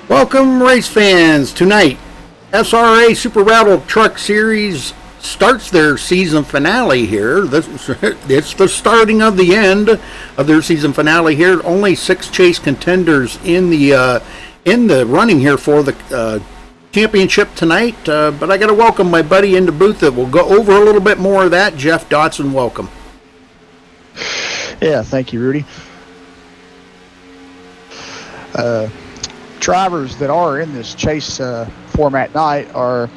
Welcome, race fans. Tonight, SRA Super Rattle Truck Series starts their season finale here. It's the starting of the end of their season finale here. Only 6 chase contenders in the running here for the championship tonight. But I got to welcome my buddy in the booth that will go over a little bit more of that. Jeff Dotson, welcome. Yeah, thank you, Rudy. Drivers that are in this chase format night are,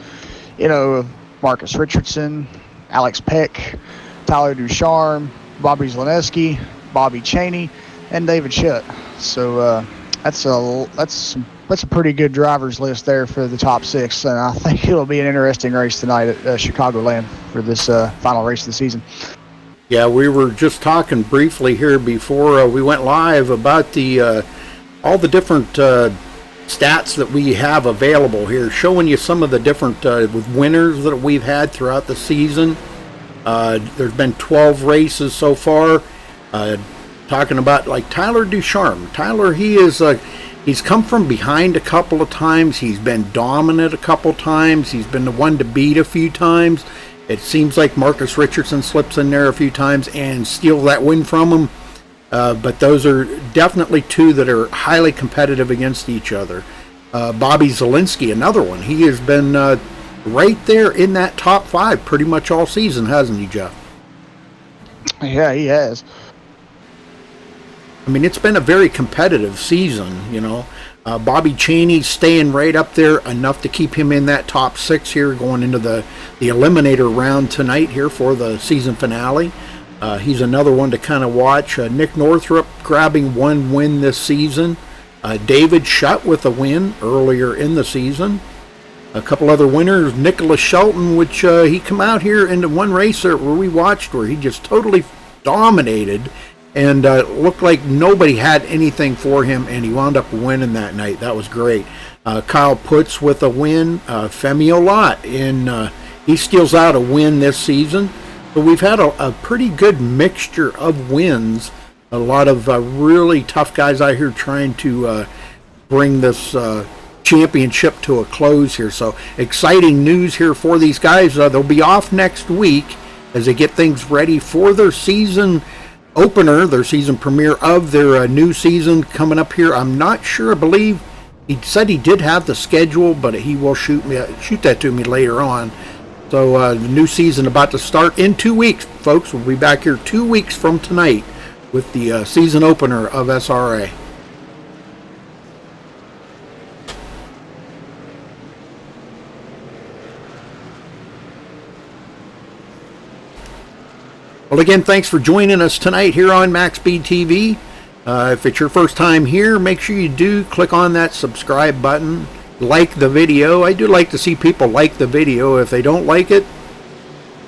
Marcus Richardson, Alex Peck, Tyler Ducharme, Bobby Zeleneski, Bobby Cheney, and David Shutt. So that's a pretty good drivers list there for the top 6, and I think it'll be an interesting race tonight at Chicagoland for this final race of the season. Yeah, we were just talking briefly here before we went live about the all the different stats that we have available here, showing you some of the different with winners that we've had throughout the season. There's been 12 races so far. Talking about like Tyler Ducharme. Tyler, he's come from behind a couple of times. He's been dominant a couple times. He's been the one to beat a few times. It seems like Marcus Richardson slips in there a few times and steals that win from him. But those are definitely 2 that are highly competitive against each other. Bobby Zeleneski, another one. He has been right there in that top 5 pretty much all season, hasn't he, Jeff? Yeah, he has. I mean, it's been a very competitive season, Bobby Cheney staying right up there enough to keep him in that top 6 here going into the eliminator round tonight here for the season finale. He's another one to kind of watch. Nick Northrup grabbing 1 win this season. David Shutt with a win earlier in the season. A couple other winners. Nicholas Shelton, which he come out here into one race where we watched where he just totally dominated and looked like nobody had anything for him, and he wound up winning that night. That was great. Kyle Putz with a win. Femi Olot, he steals out a win this season. But we've had a pretty good mixture of wins. A lot of really tough guys out here trying to bring this championship to a close here. So exciting news here for these guys. They'll be off next week as they get things ready for their season opener, their season premiere of their new season coming up here. I'm not sure. I believe he said he did have the schedule, but he will shoot that to me later on. So the new season about to start in 2 weeks, folks. We'll be back here 2 weeks from tonight with the season opener of SRA. Well, again, thanks for joining us tonight here on MaxSpeedTV. If it's your first time here, make sure you do click on that subscribe button. Like the video. I do like to see people like the video. If they don't like it,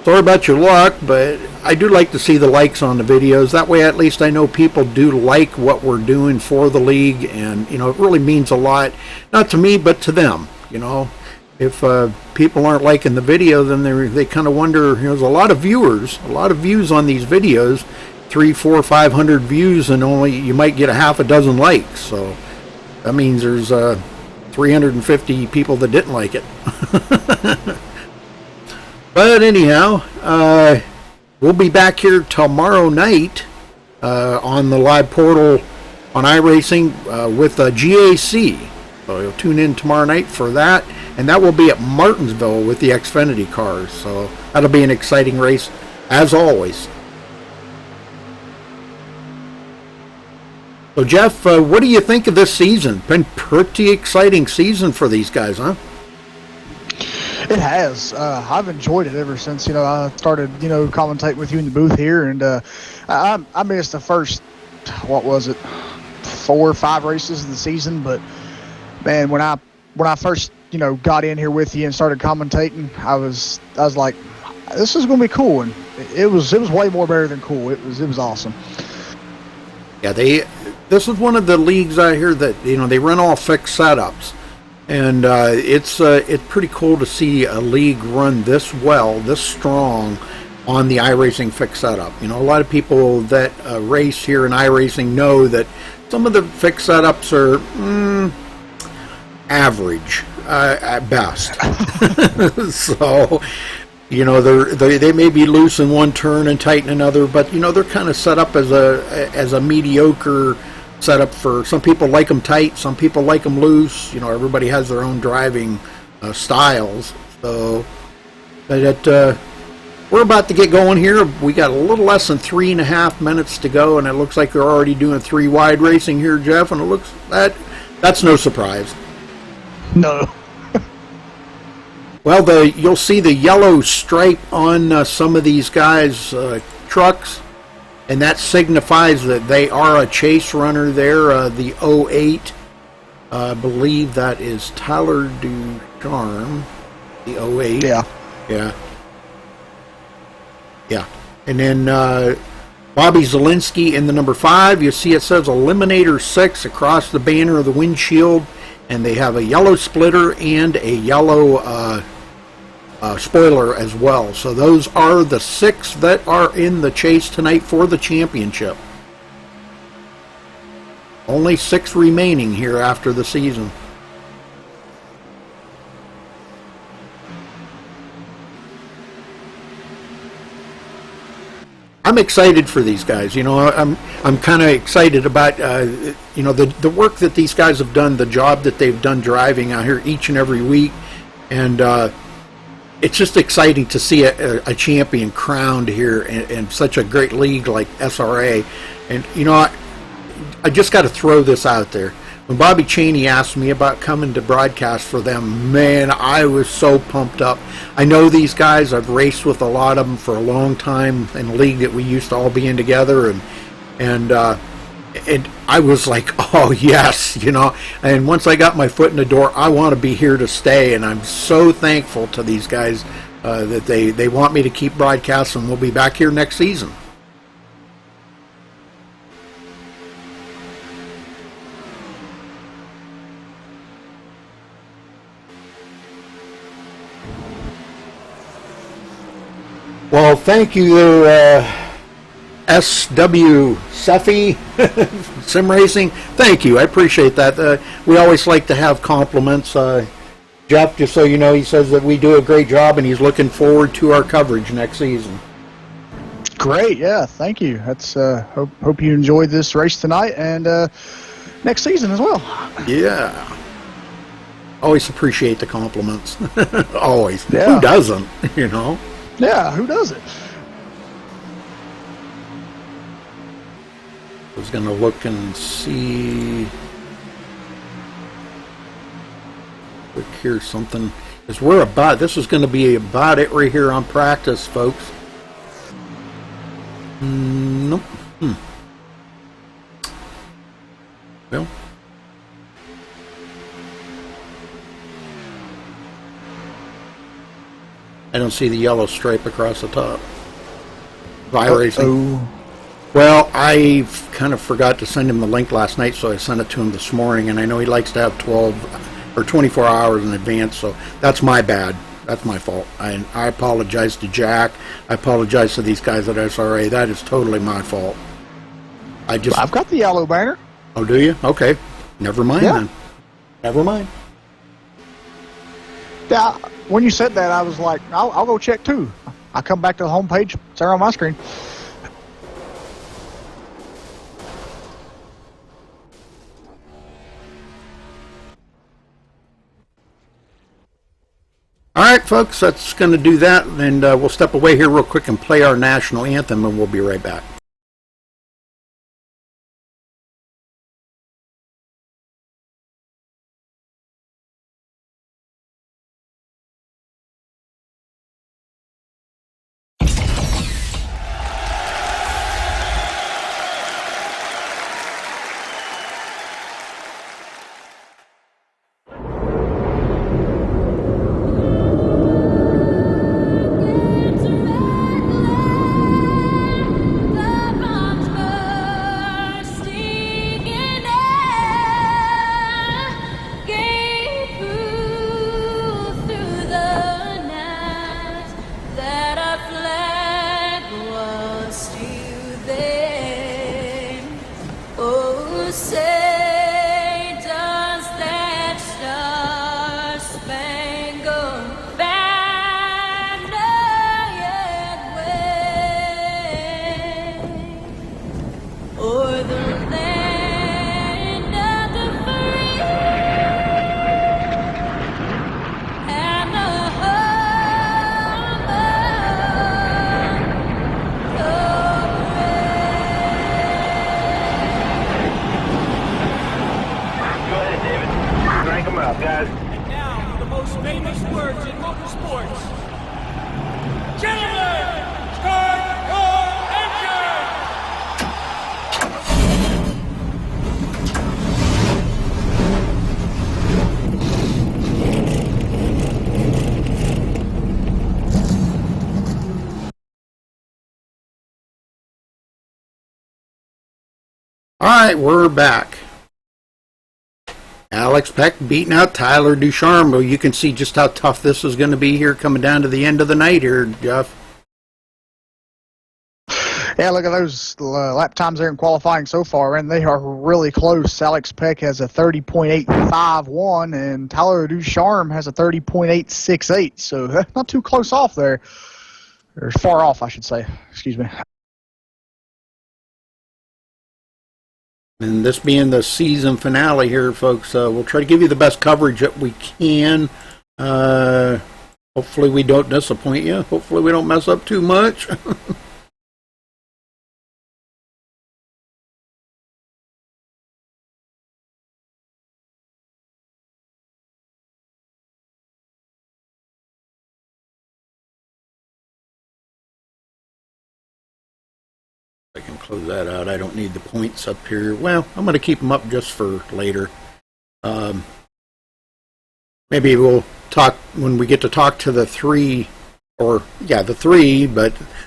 sorry about your luck, but I do like to see the likes on the videos. That way at least I know people do like what we're doing for the league, and it really means a lot, not to me but to them. If people aren't liking the video, then they kind of wonder. There's a lot of views on these videos, 300, 400, 500 views, and only you might get a half a dozen likes. So that means there's 350 people that didn't like it. But anyhow, we'll be back here tomorrow night on the live portal on iRacing with GAC. So you'll tune in tomorrow night for that, and that will be at Martinsville with the Xfinity cars. So that'll be an exciting race as always. So Jeff, what do you think of this season? Been pretty exciting season for these guys, huh? It has. I've enjoyed it ever since I started commentating with you in the booth here, and I missed the first 4 or 5 races of the season, but man, when I first got in here with you and started commentating, I was like, this is going to be cool, and it was way more better than cool. It was awesome. Yeah, this is one of the leagues out here that they run all fixed setups, and it's pretty cool to see a league run this well, this strong on the iRacing fixed setup. A lot of people that race here in iRacing know that some of the fixed setups are average at best. So, you know, they may be loose in one turn and tight in another, but you know, they're kind of set up as a mediocre setup. For some people like them tight, some people like them loose. You know, everybody has their own driving styles. So, but we're about to get going here. We got a little less than 3.5 minutes to go, and it looks like they're already doing 3 wide racing here, Jeff. And it looks that's no surprise. No. Well, you'll see the yellow stripe on some of these guys' trucks, and that signifies that they are a chase runner there. The 08, I believe that is Tyler Ducharme, the 08. Yeah. Yeah. Yeah. And then Bobby Zielinski in the number 5. You see it says Eliminator 6 across the banner of the windshield, and they have a yellow splitter and a yellow spoiler as well. So those are the 6 that are in the chase tonight for the championship. Only 6 remaining here after the season. I'm excited for these guys. You know, I'm kind of excited about you know, the work that these guys have done, the job that they've done driving out here each and every week, and it's just exciting to see a champion crowned here in such a great league like SRA. And you know, I just got to throw this out there. When Bobby Cheney asked me about coming to broadcast for them, man, I was so pumped up. I know these guys. I've raced with a lot of them for a long time in a league that we used to all be in together, and I was like, oh yes, you know. And once I got my foot in the door, I want to be here to stay, and I'm so thankful to these guys that they want me to keep broadcasting. We'll be back here next season. Well, thank you, SW Cephie Sim Racing. Thank you. I appreciate that. We always like to have compliments. Jeff, just so you know, he says that we do a great job, and he's looking forward to our coverage next season. Great. Yeah. Thank you. That's hope you enjoyed this race tonight and next season as well. Yeah. Always appreciate the compliments. Always. Yeah. Who doesn't? You know. Yeah, who does it? I was going to look and see. Look here, something. Because we're about, this is going to be about it right here on practice, folks. Nope. Well. I don't see the yellow stripe across the top. Racing. Well, I kind of forgot to send him the link last night, so I sent it to him this morning, and I know he likes to have 12 or 24 hours in advance, so that's my bad. That's my fault. I apologize to Jack. I apologize to these guys at SRA. That is totally my fault. I've got the yellow banner. Oh, do you? Okay. Never mind then. Never mind. Yeah, when you said that, I was like, I'll go check too. I come back to the home page. It's there on my screen. All right, folks, that's going to do that, and we'll step away here real quick and play our national anthem, and we'll be right back. them out, guys. And now, the most famous words in motorsports. Gentlemen, start your engine! All right, we're back. Alex Peck beating out Tyler Ducharme. Well, you can see just how tough this is going to be here coming down to the end of the night here, Jeff. Yeah, look at those lap times there in qualifying so far, and they are really close. Alex Peck has a 30.851, and Tyler Ducharme has a 30.868. So not too close off there. Or far off, I should say. Excuse me. And this being the season finale here, folks, we'll try to give you the best coverage that we can. Hopefully we don't disappoint you. Hopefully we don't mess up too much. I can close that out. I don't need the points up here. Well, I'm going to keep them up just for later. Maybe we'll talk when we get to talk to the three, but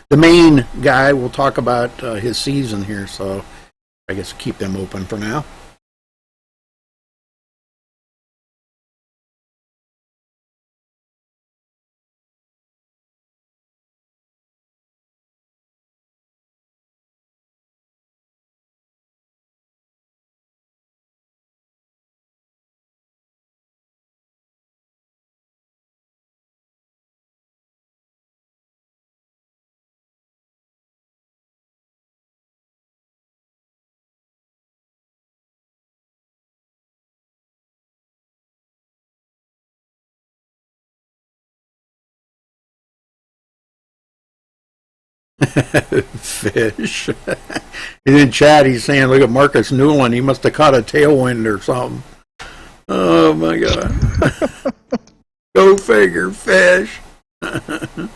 the main guy, we'll talk about his season here, so I guess keep them open for now. Fish. And in chat, he's saying, look at Marcus Newland. He must have caught a tailwind or something. Oh, my God. Go figure, fish. Well,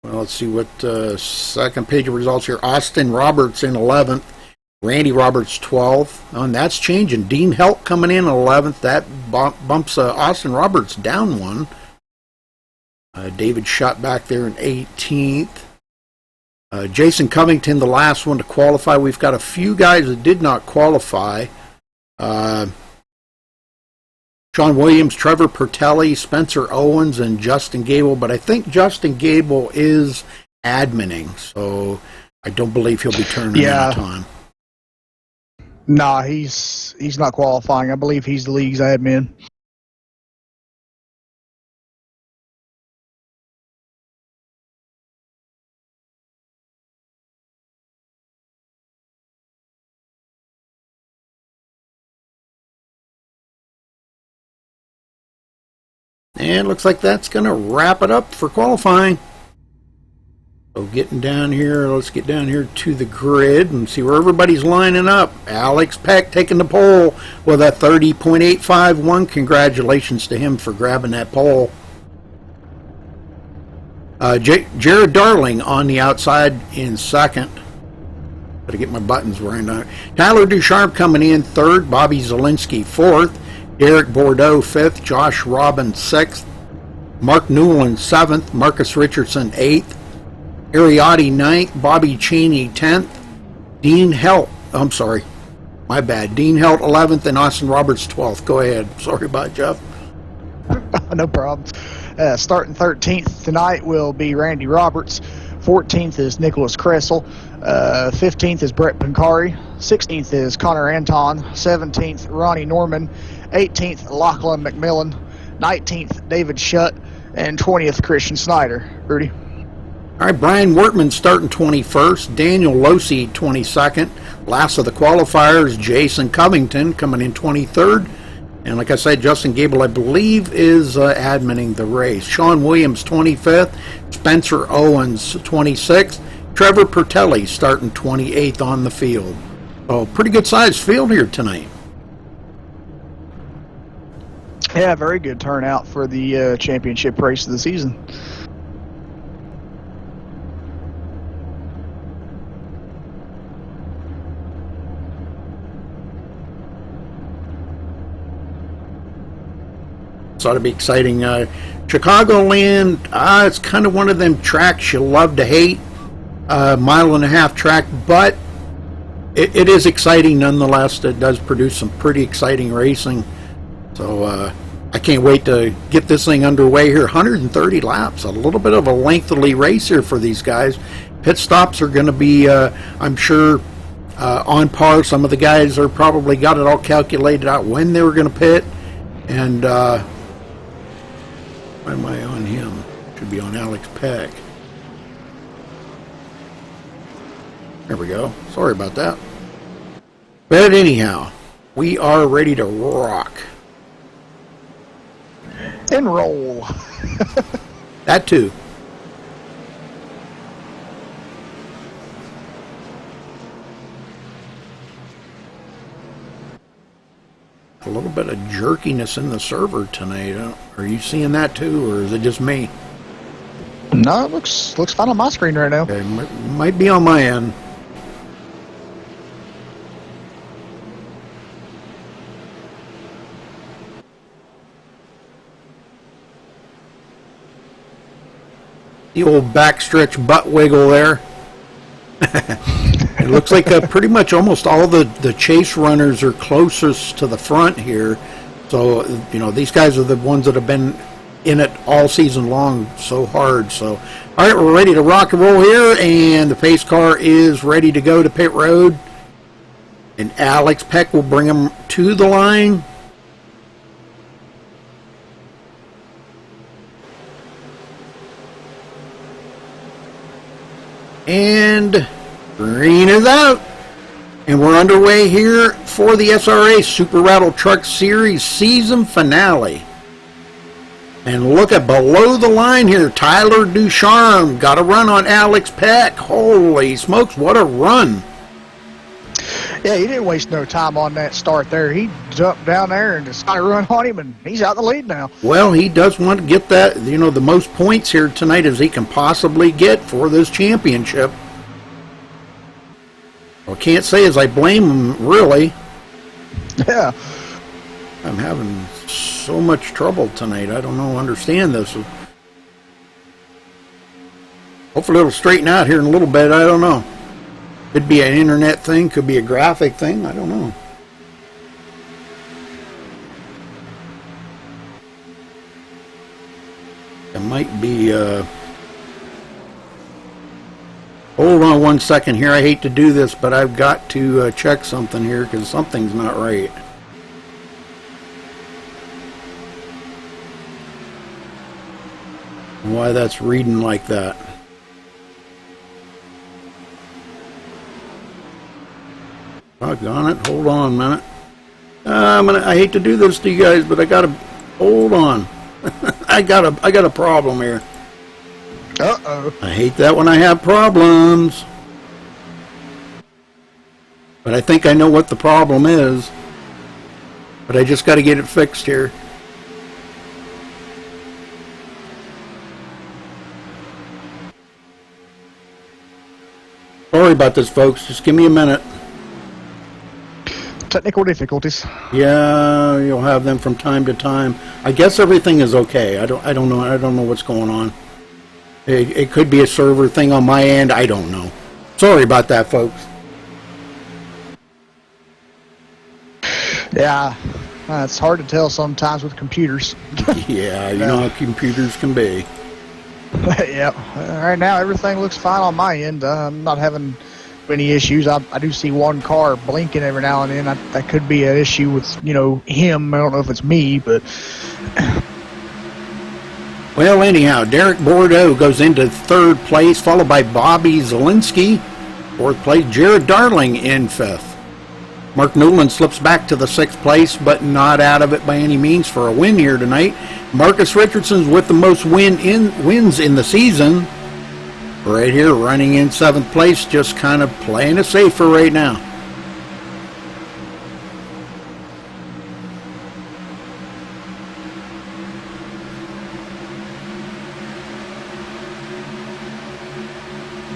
let's see what second page of results here. Austin Roberts in 11th. Randy Roberts 12th. Oh, and that's changing. Dean Helt coming in 11th. That bumps Austin Roberts down one. David shot back there in 18th. Jason Covington, the last one to qualify. We've got a few guys that did not qualify. Sean Williams, Trevor Pertelli, Spencer Owens, and Justin Gable. But I think Justin Gable is adminning, so I don't believe he'll be turning on time. Nah, he's not qualifying. I believe he's the league's admin. And looks like that's going to wrap it up for qualifying. So getting down here, let's get down here to the grid and see where everybody's lining up. Alex Peck taking the pole with a 30.851. Congratulations to him for grabbing that pole. Jared Darling on the outside in second. Got to get my buttons right now. Tyler Ducharme coming in third. Bobby Zielinski fourth. Derek Bordeaux fifth. Josh Robbins sixth. Mark Newland seventh. Marcus Richardson eighth. Ariotti 9th, Bobby Cheney 10th, Dean Helt 11th, and Austin Roberts 12th. Go ahead. Sorry about it, Jeff. No problem. Starting 13th tonight will be Randy Roberts. 14th is Nicholas Kressel. 15th is Brett Pancari. 16th is Connor Anton. 17th, Ronnie Norman. 18th, Lachlan McMillan. 19th, David Shutt. And 20th, Christian Snyder. Rudy? All right, Brian Wortman starting 21st, Daniel Losi 22nd. Last of the qualifiers, Jason Covington coming in 23rd. And like I said, Justin Gable, I believe, is adminning the race. Sean Williams 25th, Spencer Owens 26th, Trevor Pertelli starting 28th on the field. So pretty good sized field here tonight. Yeah, very good turnout for the championship race of the season. So it'll be exciting. Chicagoland, it's kind of one of them tracks you love to hate. 1.5 mile track, but it is exciting nonetheless. It does produce some pretty exciting racing. So I can't wait to get this thing underway here. 130 laps, a little bit of a lengthy race here for these guys. Pit stops are going to be, I'm sure, on par. Some of the guys are probably got it all calculated out when they were going to pit. And why am I on him? Should be on Alex Peck. There we go. Sorry about that. But anyhow, we are ready to rock. And roll. That too. A little bit of jerkiness in the server tonight. Are you seeing that too, or is it just me? No, it looks fine on my screen right now. Okay, might be on my end. The old backstretch butt wiggle there. It looks like pretty much almost all the chase runners are closest to the front here. So, you know, these guys are the ones that have been in it all season long so hard. So, all right, we're ready to rock and roll here, and the pace car is ready to go to pit road. And Alex Peck will bring him to the line. And green is out. And we're underway here for the SRA Super Rattle Truck Series season finale. And look at below the line here. Tyler Ducharme got a run on Alex Peck. Holy smokes, what a run. Yeah, he didn't waste no time on that start there. He jumped down there and decided to run on him, and he's out the lead now. Well, he does want to get that, you know, the most points here tonight as he can possibly get for this championship. I can't say as I blame him, really. Yeah. I'm having so much trouble tonight. I don't know, understand this. Hopefully it'll straighten out here in a little bit. I don't know. Could be an internet thing, could be a graphic thing. I don't know. It might be, hold on one second here. I hate to do this, but I've got to check something here because something's not right. Why that's reading like that. Doggone it. Hold on a minute. I hate to do this to you guys, but I gotta hold on. I got a problem here. Uh-oh. I hate that when I have problems. But I think I know what the problem is. But I just got to get it fixed here. Sorry about this, folks. Just give me a minute. Technical difficulties. Yeah, you'll have them from time to time. I guess everything is okay. I don't know what's going on. It could be a server thing on my end. I don't know. Sorry about that, folks. Yeah, it's hard to tell sometimes with computers. Yeah, you know how computers can be. Yeah. Right now, everything looks fine on my end. I'm not having any issues. I do see one car blinking every now and then. That could be an issue with, you know, him. I don't know if it's me, but... Well, anyhow, Derek Bordeaux goes into third place, followed by Bobby Zielinski. Fourth place, Jared Darling in fifth. Mark Newland slips back to the sixth place, but not out of it by any means for a win here tonight. Marcus Richardson's with the most wins in the season. right here, running in 7th place, just kind of playing it safe for right now.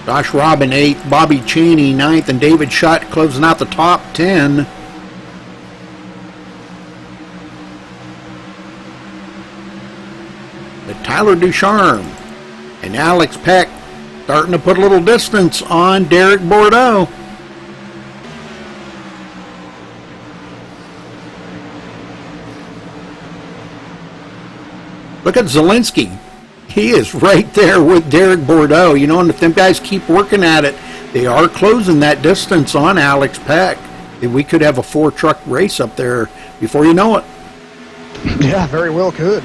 Josh Robin 8th, Bobby Cheney 9th, and David Schutt closing out the top 10. But Tyler Ducharme and Alex Peck starting to put a little distance on Derek Bordeaux. Look at Zielinski. He is right there with Derek Bordeaux. You know, and if them guys keep working at it, they are closing that distance on Alex Peck. We could have a 4-truck race up there before you know it. Yeah, very well could.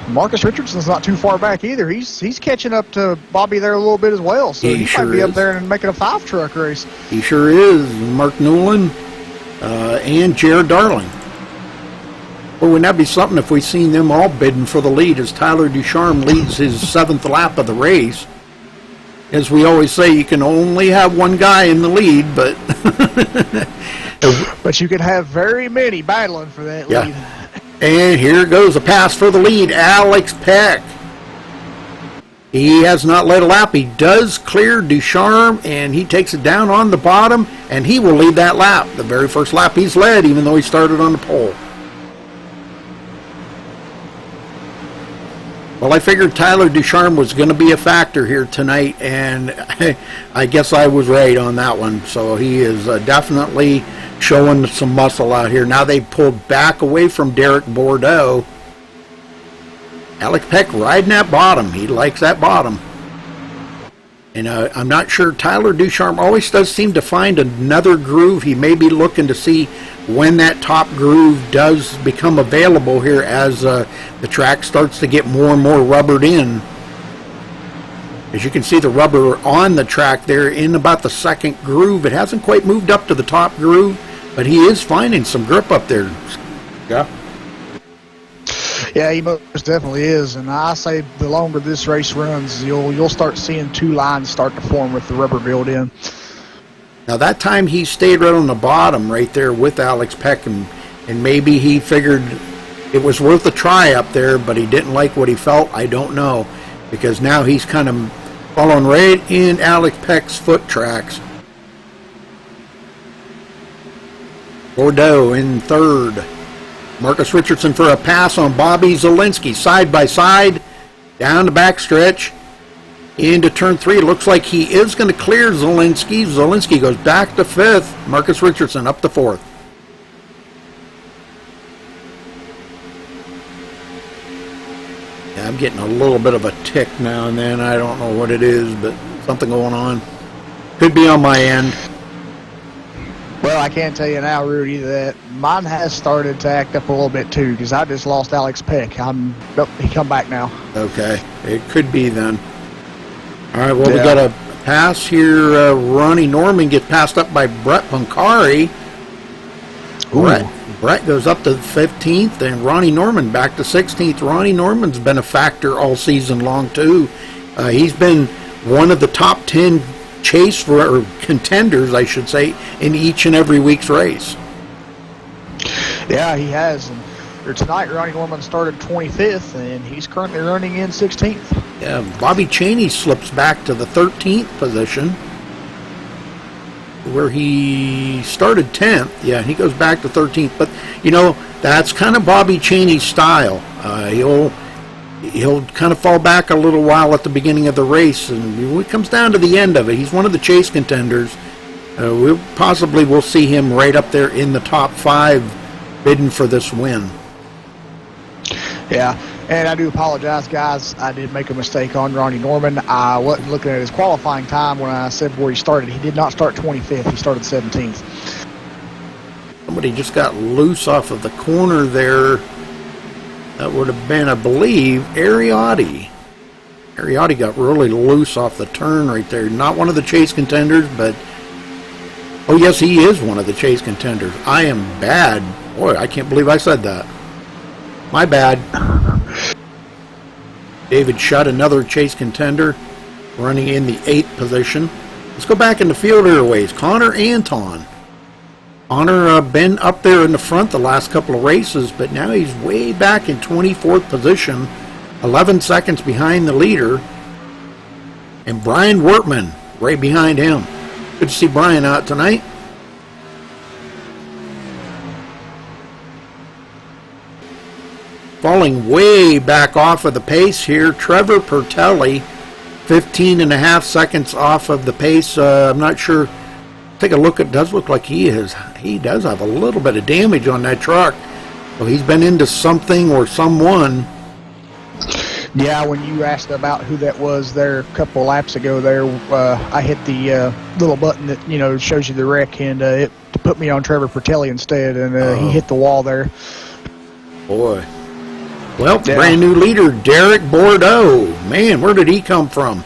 Marcus Richardson's not too far back either. He's catching up to Bobby there a little bit as well. So he sure might be is up there and making a 5-truck race. He sure is. Mark Newland and Jared Darling. Well, wouldn't that be something if we seen them all bidding for the lead as Tyler Ducharme leads his 7th lap of the race? As we always say, you can only have one guy in the lead, but but you can have very many battling for that lead. And here goes a pass for the lead, Alex Peck. He has not led a lap. He does clear Ducharme, and he takes it down on the bottom, and he will lead that lap. The very first lap he's led, even though he started on the pole. Well, I figured Tyler Ducharme was going to be a factor here tonight, and I guess I was right on that one. So he is definitely showing some muscle out here. Now they've pulled back away from Derek Bordeaux. Alex Peck riding that bottom. He likes that bottom. And I'm not sure. Tyler Ducharme always does seem to find another groove. He may be looking to see when that top groove does become available here as the track starts to get more and more rubbered in. As you can see, the rubber on the track there in about the 2nd groove. It hasn't quite moved up to the top groove, but he is finding some grip up there. Yeah. Yeah, he most definitely is, and I say the longer this race runs, you'll start seeing 2 lines start to form with the rubber built in. Now that time he stayed right on the bottom right there with Alex Peck, and maybe he figured it was worth a try up there, but he didn't like what he felt. I don't know, because now he's kind of following right in Alex Peck's foot tracks. Bordeaux in 3rd. Marcus Richardson for a pass on Bobby Zielinski, side by side, down the backstretch, into turn 3. It looks like he is going to clear Zielinski. Zielinski goes back to 5th. Marcus Richardson up to 4th. Yeah, I'm getting a little bit of a tick now and then. I don't know what it is, but something going on. Could be on my end. Well, I can't tell you now, Rudy, that mine has started to act up a little bit too, because I just lost Alex Peck. He come back now. Okay, it could be then. All right, well, we got a pass here. Ronnie Norman gets passed up by Brett Pancari. Brett goes up to 15th, and Ronnie Norman back to 16th. Ronnie Norman's been a factor all season long, too. He's been one of the top 10 chase or contenders, I should say, in each and every week's race. Yeah, he has. And tonight, Ronnie Norman started 25th, and he's currently running in 16th. Yeah, Bobby Cheney slips back to the 13th position, where he started 10th. Yeah, he goes back to 13th. But, you know, that's kind of Bobby Cheney's style. He'll kind of fall back a little while at the beginning of the race, and when it comes down to the end of it, he's one of the chase contenders. We'll see him right up there in the top 5 bidding for this win. Yeah, and I do apologize, guys. I did make a mistake on Ronnie Norman. I wasn't looking at his qualifying time when I said where he started. He did not start 25th. He started 17th. Somebody just got loose off of the corner there. That would have been, I believe, Ariotti. Ariotti got really loose off the turn right there. Not one of the chase contenders, but... Oh, yes, he is one of the chase contenders. I am bad. Boy, I can't believe I said that. My bad. David Schutt, another chase contender. running in the 8th position. Let's go back in the field here a ways. Connor Anton. Connor been up there in the front the last couple of races, but now he's way back in 24th position, 11 seconds behind the leader. And Brian Wortman right behind him. Good to see Brian out tonight. Falling way back off of the pace here, Trevor Pertelli, 15.5 seconds off of the pace. I'm not sure. Take a look. It does look like he does have a little bit of damage on that truck. So he's been into something or someone. Yeah, when you asked about who that was there a couple laps ago there, I hit the little button that, shows you the wreck, and it put me on Trevor Pertelli instead, and he hit the wall there. Boy. Well, Yeah. brand new leader, Derek Bordeaux. Man, where did he come from?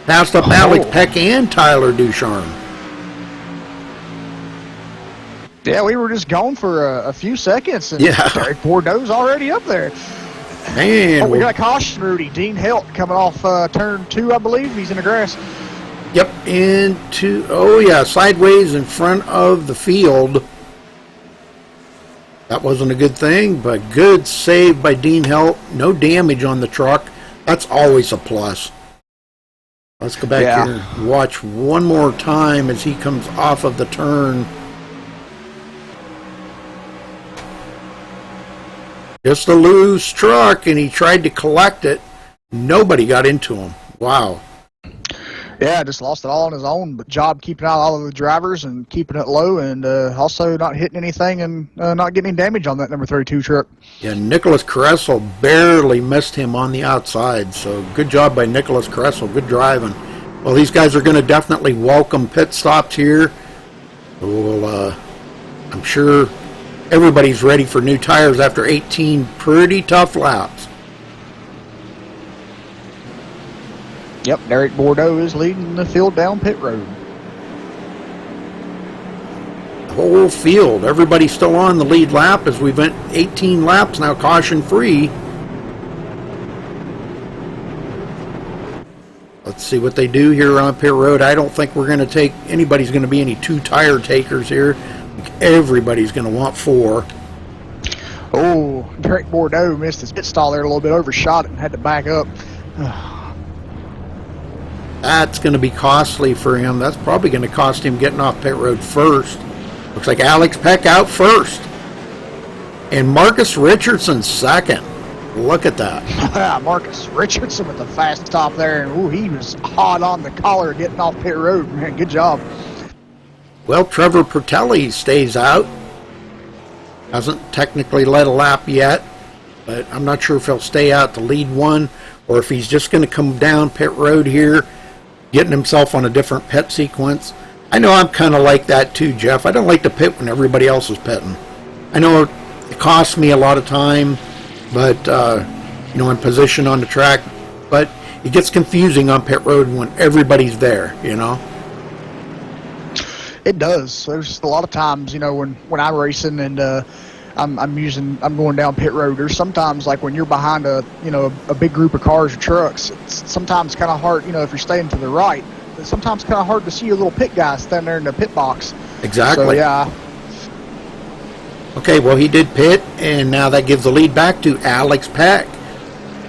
Passed up Alex Peck and Tyler Ducharme. Yeah, we were just gone for a few seconds, and Yeah. Derek Bordeaux's already up there. Man. We got a caution, Rudy. Dean Helt coming off turn 2, I believe. He's in the grass. Yep, sideways in front of the field. That wasn't a good thing, but good save by Dean Helt. No damage on the truck. That's always a plus. Let's go back here and watch one more time as he comes off of the turn. Just a loose truck, and he tried to collect it. Nobody got into him. Wow. Yeah, just lost it all on his own, but job keeping out all of the drivers and keeping it low, and also not hitting anything and not getting any damage on that number 32 truck. Yeah, Nicholas Caressel barely missed him on the outside, so good job by Nicholas Caressel. Good driving. Well, these guys are going to definitely welcome pit stops here. Well, I'm sure everybody's ready for new tires after 18 pretty tough laps. Yep, Derek Bordeaux is leading the field down pit road. The whole field, everybody's still on the lead lap as we went 18 laps now, caution free. Let's see what they do here on pit road. I don't think anybody's going to be any 2 tire takers here. Everybody's going to want 4. Oh, Derek Bordeaux missed his pit stall there a little bit, overshot it and had to back up. That's going to be costly for him. That's probably going to cost him getting off pit road first. Looks like Alex Peck out first. And Marcus Richardson second. Look at that. Marcus Richardson with the fast stop there, and he was hot on the collar getting off pit road. Man, good job. Well, Trevor Pertelli stays out. Hasn't technically led a lap yet, but I'm not sure if he'll stay out to lead one or if he's just going to come down pit road here, getting himself on a different pit sequence. I know I'm kind of like that too, Jeff. I don't like to pit when everybody else is pitting. I know it costs me a lot of time, but in position on the track, but it gets confusing on pit road when everybody's there, It does. There's a lot of times, when I'm racing and I'm going down pit road. There's sometimes like when you're behind a big group of cars or trucks, it's sometimes kind of hard, if you're staying to the right, it's sometimes kind of hard to see a little pit guy standing there in the pit box. Exactly. So, yeah. Okay, well, he did pit, and now that gives the lead back to Alex Peck.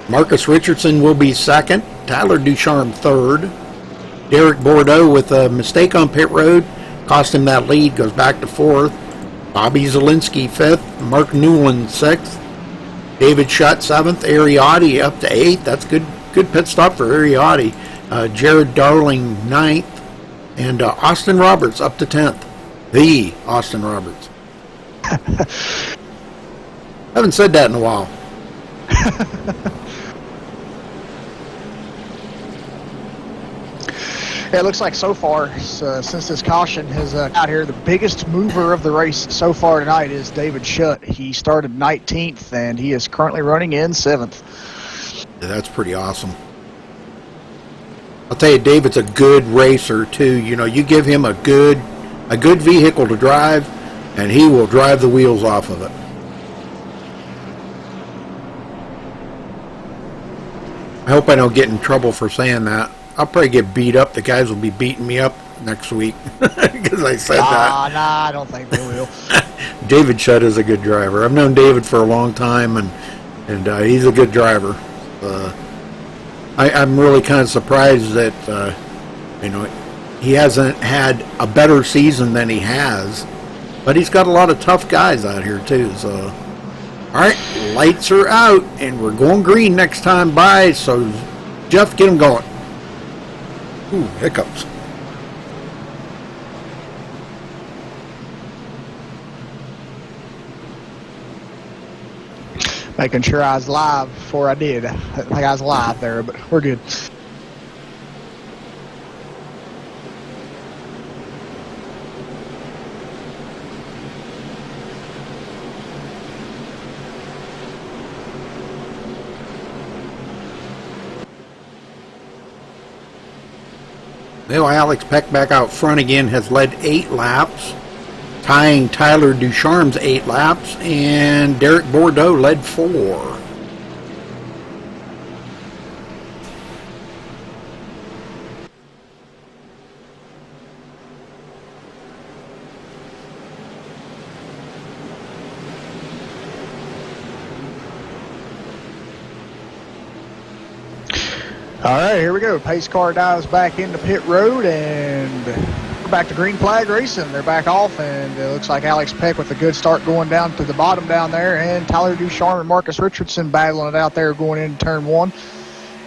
Marcus Richardson will be second. Tyler Ducharme third. Derek Bordeaux with a mistake on pit road. Cost him that lead, goes back to fourth. Bobby Zielinski fifth. Mark Newland sixth. David Shutt seventh. Ariotti up to eighth. That's good pit stop for Ariotti. Jared Darling ninth. And Austin Roberts up to 10th. The Austin Roberts. Haven't said that in a while. Yeah, it looks like so far, since this caution has out here, the biggest mover of the race so far tonight is David Shutt. He started 19th, and he is currently running in 7th. Yeah, that's pretty awesome. I'll tell you, David's a good racer, too. You give him a good vehicle to drive, and he will drive the wheels off of it. I hope I don't get in trouble for saying that. I'll probably get beat up. The guys will be beating me up next week because I said that. Nah, I don't think they will. David Shutt is a good driver. I've known David for a long time, and he's a good driver. I'm really kind of surprised that he hasn't had a better season than he has, but he's got a lot of tough guys out here too. So, all right, lights are out, and we're going green next time by. So, Jeff, get them going. Ooh, hiccups. Making sure I was live before I did. I think I was live there, but we're good. Well, Alex Peck back out front again has led 8 laps, tying Tyler Ducharme's 8 laps, and Derek Bordeaux led 4. All right, here we go. Pace car dives back into pit road, and we're back to green flag racing. They're back off, and it looks like Alex Peck with a good start going down to the bottom down there, and Tyler Ducharme and Marcus Richardson battling it out there going into turn 1.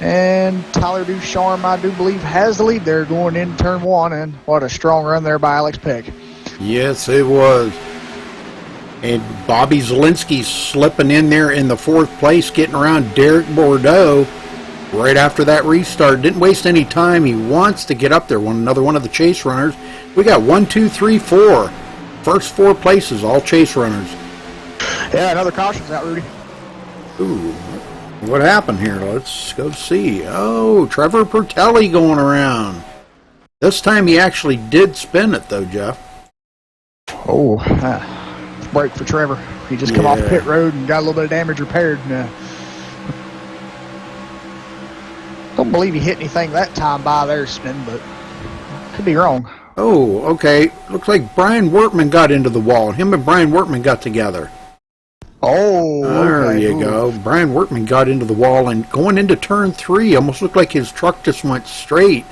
And Tyler Ducharme, I do believe, has the lead there going into turn 1, and what a strong run there by Alex Peck. Yes, it was. And Bobby Zielinski slipping in there in the 4th place, getting around Derek Bordeaux right after that restart. Didn't waste any time. He wants to get up there. Another one of the chase runners. We got 1, 2, 3, 4. First 4 places, all chase runners. Yeah, another caution's out, Rudy. Ooh, what happened here? Let's go see. Oh, Trevor Pertelli going around. This time he actually did spin it, though, Jeff. Oh, break for Trevor. He just come off pit road and got a little bit of damage repaired. And, don't believe he hit anything that time by there, spin, but could be wrong. Oh, okay. Looks like Brian Wortman got into the wall. Him and Brian Wortman got together. Oh, there okay. you go. Brian Wortman got into the wall, and going into turn 3, almost looked like his truck just went straight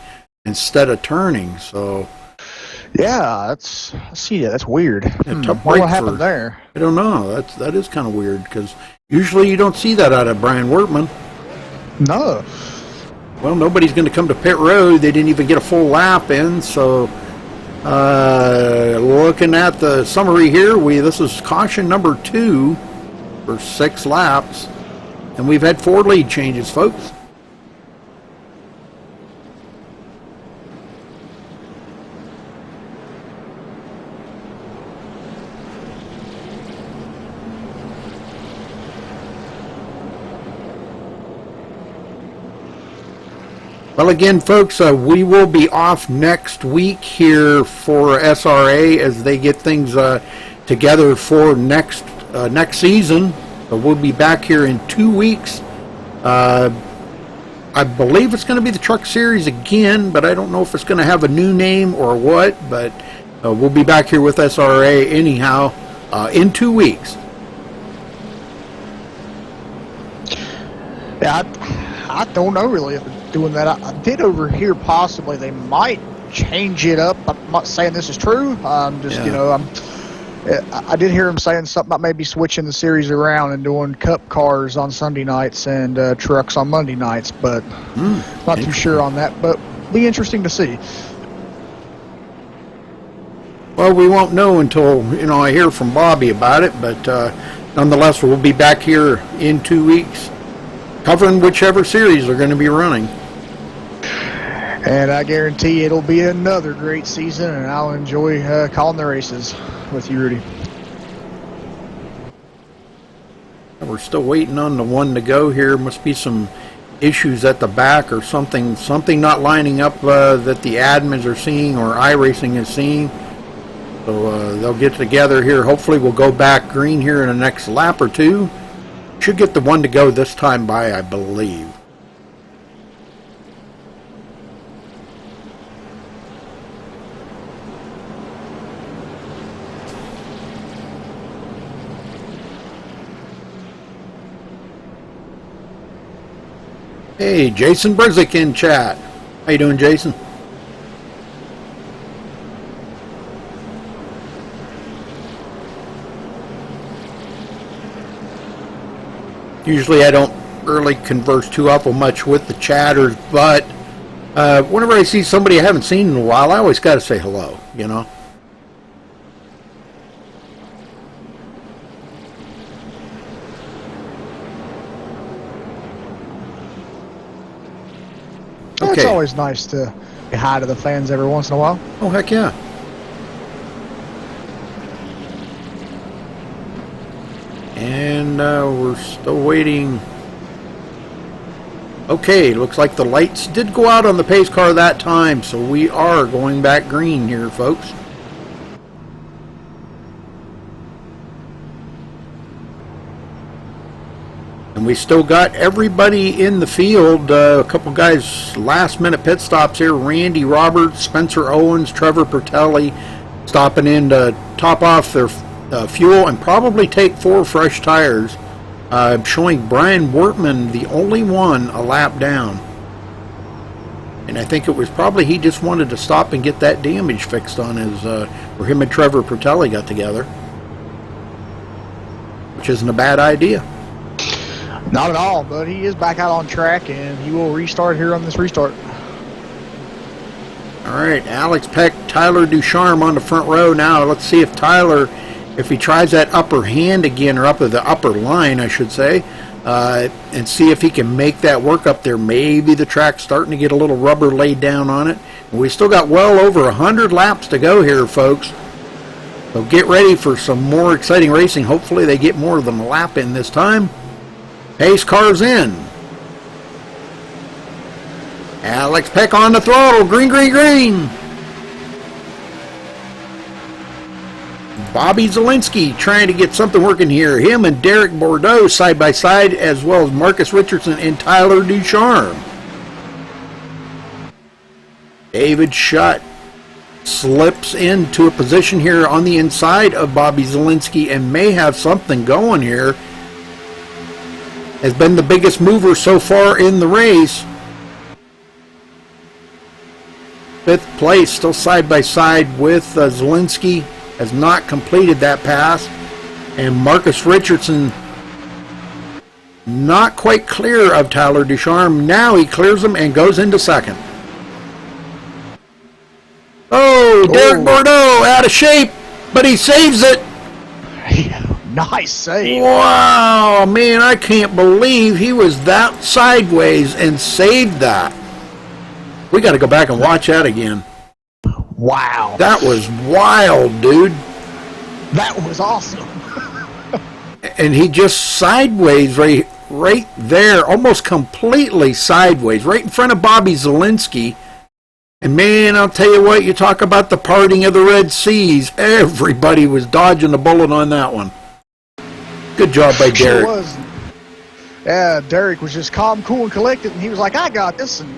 instead of turning. So, yeah, that's weird. Tough what break happened there? I don't know. That is kind of weird because usually you don't see that out of Brian Wortman. No. Well, nobody's going to come to pit road. They didn't even get a full lap in. So, looking at the summary here, this is caution number 2 for 6 laps, and we've had 4 lead changes, folks. Well, again, folks, we will be off next week here for SRA as they get things together for next season. But we'll be back here in 2 weeks. I believe it's going to be the Truck Series again, but I don't know if it's going to have a new name or what. But we'll be back here with SRA anyhow in 2 weeks. Yeah, I don't know really if they're doing that. I did overhear possibly they might change it up. I'm not saying this is true. I did hear him saying something about maybe switching the series around and doing cup cars on Sunday nights and trucks on Monday nights, but not too sure on that. But be interesting to see. Well, we won't know until I hear from Bobby about it. But nonetheless, we'll be back here in 2 weeks, covering whichever series they're going to be running. And I guarantee it'll be another great season, and I'll enjoy calling the races with you, Rudy. We're still waiting on the one to go here. Must be some issues at the back or something not lining up that the admins are seeing or iRacing is seeing. So they'll get together here. Hopefully we'll go back green here in the next lap or 2. Should get the one to go this time by, I believe. Hey, Jason Brzick in chat. How you doing, Jason? Usually I don't really converse too awful much with the chatters, but whenever I see somebody I haven't seen in a while, I always got to say hello, you know? It's always nice to say hi to the fans every once in a while. Oh, heck yeah. And we're still waiting. Okay, looks like the lights did go out on the pace car that time, so we are going back green here, folks. And we still got everybody in the field. A couple guys last-minute pit stops here. Randy Roberts, Spencer Owens, Trevor Pertelli stopping in to top off their fuel and probably take 4 fresh tires. Showing Brian Wortman, the only one, a lap down. And I think it was probably he just wanted to stop and get that damage fixed on his, where him and Trevor Pertelli got together. Which isn't a bad idea. Not at all, but he is back out on track, and he will restart here on this restart. All right, Alex Peck, Tyler Ducharme on the front row now. Let's see if Tyler, if he tries that upper hand again, or up at the upper line, I should say, and see if he can make that work up there. Maybe the track's starting to get a little rubber laid down on it. We still got well over 100 laps to go here, folks. So get ready for some more exciting racing. Hopefully they get more than a lap in this time. Pace car's in. Alex Peck on the throttle. Green, green, green. Bobby Zielinski trying to get something working here. Him and Derek Bordeaux side by side, as well as Marcus Richardson and Tyler Ducharme. David Schutt slips into a position here on the inside of Bobby Zielinski and may have something going here. Has been the biggest mover so far in the race. 5th place, still side by side with Zielinski. Has not completed that pass. And Marcus Richardson not quite clear of Tyler Ducharme. Now he clears him and goes into 2nd. Oh, Derek Bordeaux out of shape, but he saves it. Nice save. Wow, man, I can't believe he was that sideways and saved that. We got to go back and watch that again. Wow. That was wild, dude. That was awesome. And he just sideways right there, almost completely sideways, right in front of Bobby Zielinski. And man, I'll tell you what, you talk about the parting of the Red Seas. Everybody was dodging the bullet on that one. Good job by Derek. Sure was. Yeah, Derek was just calm, cool, and collected, and he was like, I got this. And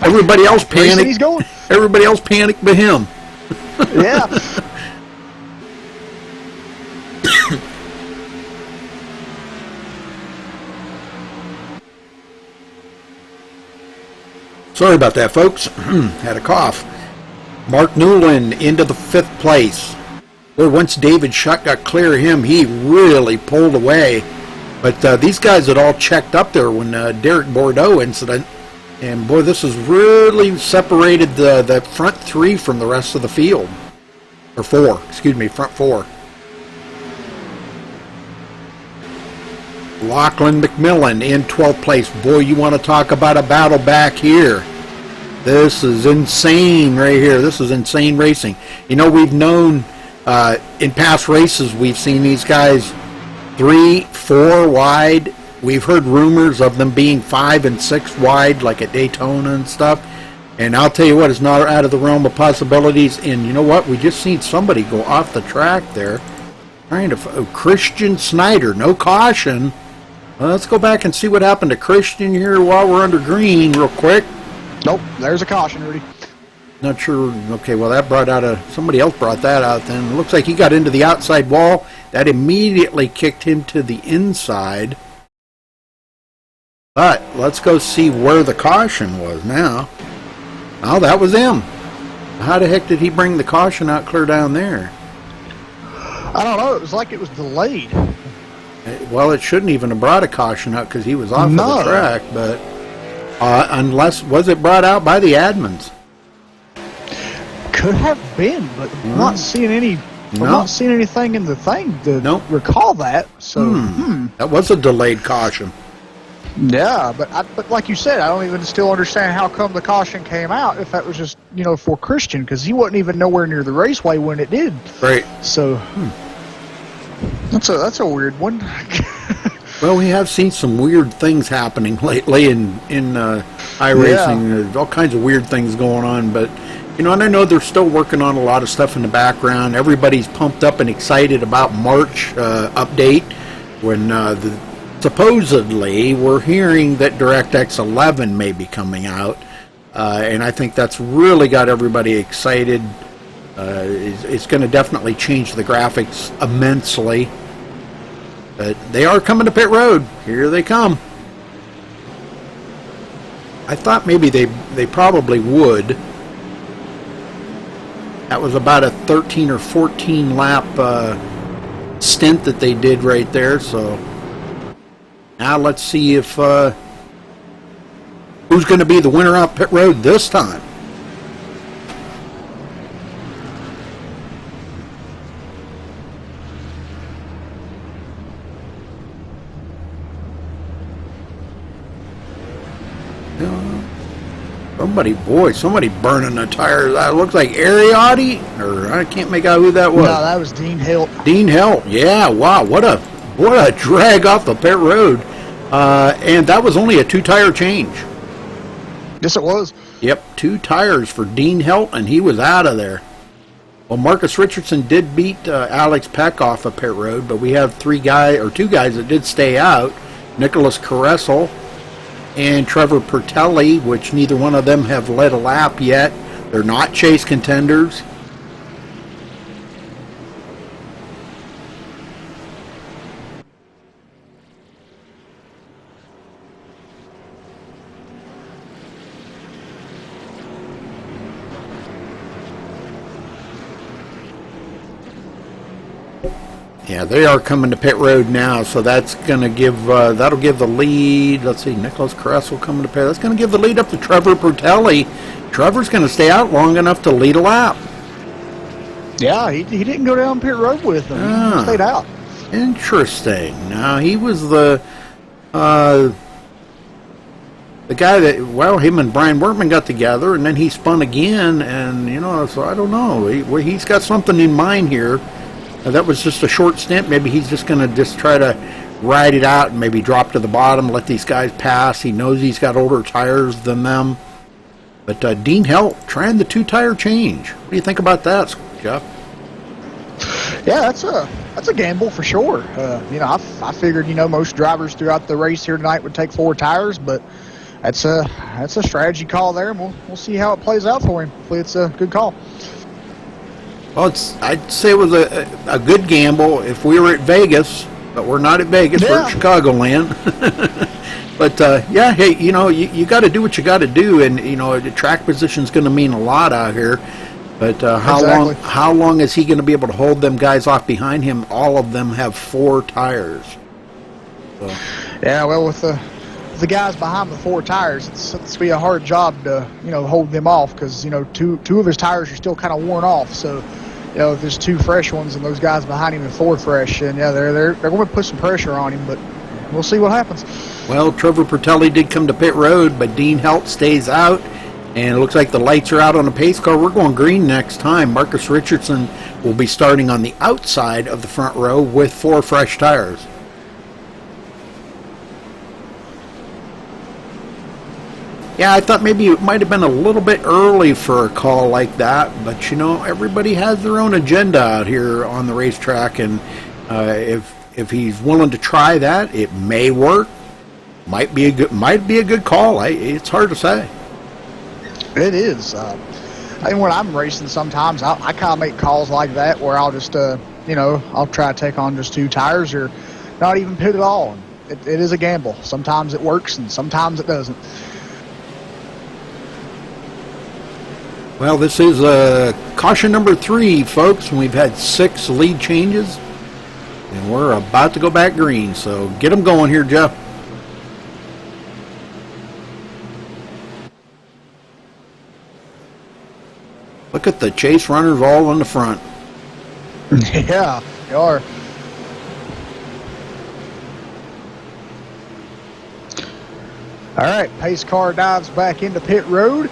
everybody else panicked. He's going. Everybody else panicked but him. Yeah. Sorry about that, folks. Had a cough. Mark Newland into the 5th place. Well, once David Schutt got clear of him, he really pulled away. But these guys had all checked up there when Derek Bordeaux incident. And boy, this has really separated the front 3 from the rest of the field. Or 4, excuse me, front 4. Lachlan McMillan in 12th place. Boy, you want to talk about a battle back here. This is insane right here. This is insane racing. You know, we've known in past races, we've seen these guys 3, 4 wide. We've heard rumors of them being 5 and 6 wide, like at Daytona and stuff. And I'll tell you what, it's not out of the realm of possibilities. And you know what? We just seen somebody go off the track there. Trying to... Christian Snyder, no caution. Well, let's go back and see what happened to Christian here while we're under green real quick. Nope, there's a caution, Rudy. Not sure. Okay, well, that brought out somebody else brought that out then. It looks like he got into the outside wall. That immediately kicked him to the inside. But let's go see where the caution was now. Oh, that was him. How the heck did he bring the caution out clear down there? I don't know. It was like it was delayed. Well, it shouldn't even have brought a caution out because he was off of the track. But unless, was it brought out by the admins? Could have been, but I'm not seeing any. I'm not seeing anything in the thing to recall that. So that was a delayed caution. Yeah, but like you said, I don't even still understand how come the caution came out if that was just for Christian, because he wasn't even nowhere near the raceway when it did. Right. So that's a weird one. Well, we have seen some weird things happening lately in iRacing. There's all kinds of weird things going on, but and I know they're still working on a lot of stuff in the background. Everybody's pumped up and excited about March update when supposedly we're hearing that DirectX 11 may be coming out, and I think that's really got everybody excited. It's going to definitely change the graphics immensely. But they are coming to pit road. Here they come. I thought maybe they probably would. That was about a 13 or 14 lap stint that they did right there. So now let's see if who's going to be the winner off pit road this time. Somebody burning the tires. That looks like Ariotti, or I can't make out who that was. No, that was Dean Helt. Dean Helt, yeah, wow, what a drag off the pit road. And that was only a 2-tire change. Yes, it was. Yep, 2 tires for Dean Helt, and he was out of there. Well, Marcus Richardson did beat Alex Peck off of pit road, but we have 2 guys that did stay out. Nicholas Caressel and Trevor Pertelli, which neither one of them have led a lap yet. They're not chase contenders. Yeah, they are coming to pit road now, so that's going to give that'll give the lead. Let's see, Nicholas Caressel coming to pit. That's going to give the lead up to Trevor Pertelli. Trevor's going to stay out long enough to lead a lap. Yeah, he didn't go down pit road with them. He stayed out. Interesting. Now he was the guy that him and Brian Workman got together, and then he spun again, and so I don't know. He's got something in mind here. That was just a short stint. Maybe he's just going to try to ride it out and maybe drop to the bottom, let these guys pass. He knows he's got older tires than them. But Dean Helt trying the 2-tire change. What do you think about that, Jeff? Yeah, that's a gamble for sure. I figured most drivers throughout the race here tonight would take 4 tires, but that's a strategy call there, and we'll see how it plays out for him. Hopefully, it's a good call. Well, I'd say it was a good gamble if we were at Vegas, but we're not at Vegas. We're at Chicagoland. But, hey, you got to do what you got to do, and, the track position's going to mean a lot out here. But how long is he going to be able to hold them guys off behind him? All of them have 4 tires. So. Yeah, well, with the guys behind the 4 tires, it's going to be a hard job to, hold them off because, 2 of his tires are still kind of worn off. So, there's 2 fresh ones and those guys behind him are 4 fresh. And, they're going to put some pressure on him, but we'll see what happens. Well, Trevor Pertelli did come to pit road, but Dean Helt stays out. And it looks like the lights are out on the pace car. We're going green next time. Marcus Richardson will be starting on the outside of the front row with 4 fresh tires. Yeah, I thought maybe it might have been a little bit early for a call like that, but everybody has their own agenda out here on the racetrack, and if he's willing to try that, it may work. Might be a good call. It's hard to say. It is. When I'm racing, sometimes I kind of make calls like that where I'll just I'll try to take on just 2 tires or not even pit at all. it is a gamble. Sometimes it works and sometimes it doesn't. Well, this is caution number 3, folks, and we've had 6 lead changes, and we're about to go back green, so get them going here, Jeff. Look at the chase runners all in the front. Yeah, they are. All right, pace car dives back into pit road,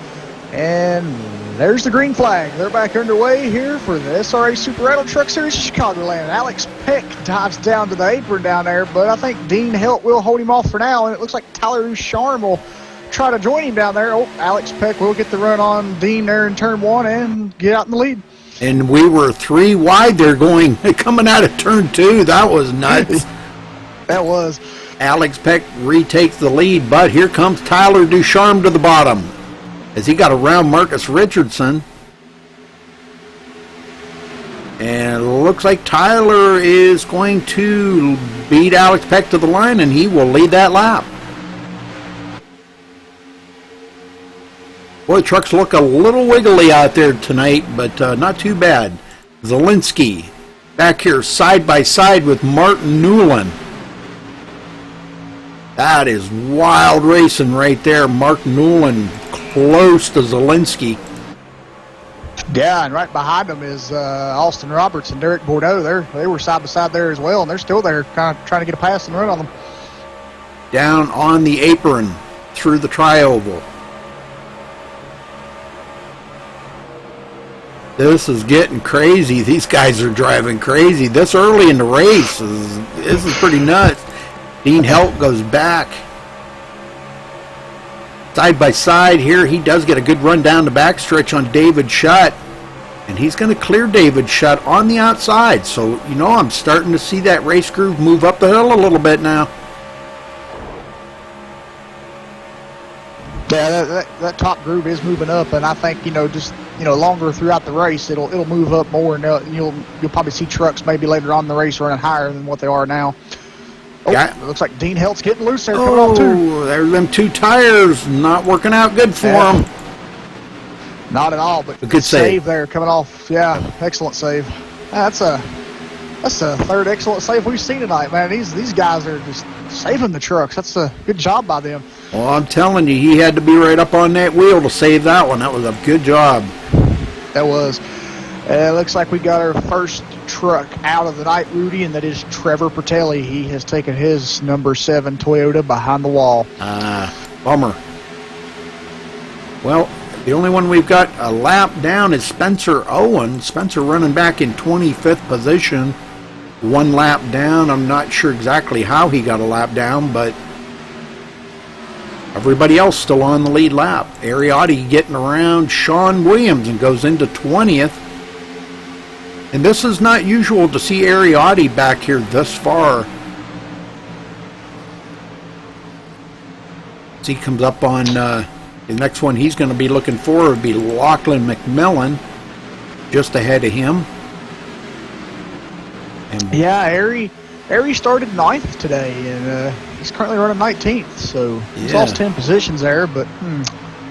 and there's the green flag. They're back underway here for the SRA Super Rattle Truck Series of Chicagoland. Alex Peck dives down to the apron down there, but I think Dean Helt will hold him off for now, and it looks like Tyler Ducharme will try to join him down there. Oh, Alex Peck will get the run on Dean there in turn 1 and get out in the lead. And we were 3 wide there coming out of turn 2. That was nuts. That was. Alex Peck retakes the lead, but here comes Tyler Ducharme to the bottom as he got around Marcus Richardson. And it looks like Tyler is going to beat Alex Peck to the line, and he will lead that lap. Boy, trucks look a little wiggly out there tonight, but not too bad. Zielinski back here side by side with Martin Newland. That is wild racing right there. Martin Newland close to Zielinski. Yeah, and right behind them is Austin Roberts and Derek Bordeaux. They were side by side there as well, and they're still there kind of trying to get a pass and run on them. Down on the apron through the tri-oval. This is getting crazy. These guys are driving crazy. This early in the race is pretty nuts. Dean Helt goes back. Side by side here, he does get a good run down the backstretch on David Shutt. And he's going to clear David Shutt on the outside. So, I'm starting to see that race groove move up the hill a little bit now. Yeah, that top groove is moving up, and I think longer throughout the race, it'll move up more, and you'll probably see trucks maybe later on in the race running higher than what they are now. Oh, yeah. It looks like Dean Helt's getting loose there, coming off too. There's them 2 tires not working out good for him. Not at all, but a good save there coming off. Yeah, excellent save. That's the 3rd excellent save we've seen tonight, man. These guys are just saving the trucks. That's a good job by them. Well, I'm telling you, he had to be right up on that wheel to save that one. That was a good job. That was. It looks like we got our first truck out of the night, Rudy, and that is Trevor Pertelli. He has taken his number 7 Toyota behind the wall. Bummer. Well, the only one we've got a lap down is Spencer Owen. Spencer running back in 25th position. 1 lap down. I'm not sure exactly how he got a lap down, but everybody else still on the lead lap. Ariotti getting around Sean Williams and goes into 20th. And this is not usual to see Ariotti back here this far. As he comes up on the next one he's going to be looking for would be Lachlan McMillan, just ahead of him. And yeah, Ari started 9th today, and he's currently running 19th, so he's lost 10 positions there, but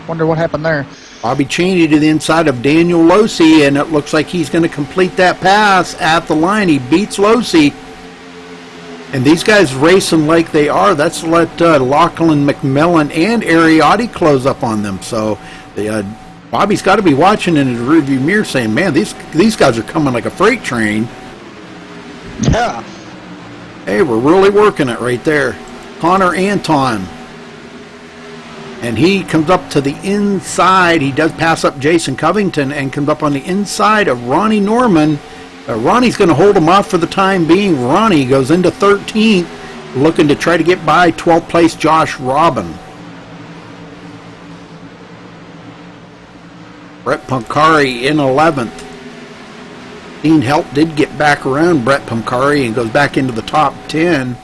wonder what happened there. Bobby Cheney to the inside of Daniel Losey, and it looks like he's going to complete that pass at the line. He beats Losey. And these guys racing like they are. That's let Lachlan McMillan and Ariotti close up on them. So Bobby's got to be watching in his rearview mirror saying, man, these guys are coming like a freight train. Yeah. Hey, we're really working it right there. Connor Anton. And he comes up to the inside. He does pass up Jason Covington and comes up on the inside of Ronnie Norman. Ronnie's going to hold him off for the time being. Ronnie goes into 13th, looking to try to get by 12th place Josh Robin. Brett Pancari in 11th. Dean Helt did get back around Brett Pancari and goes back into the top 10.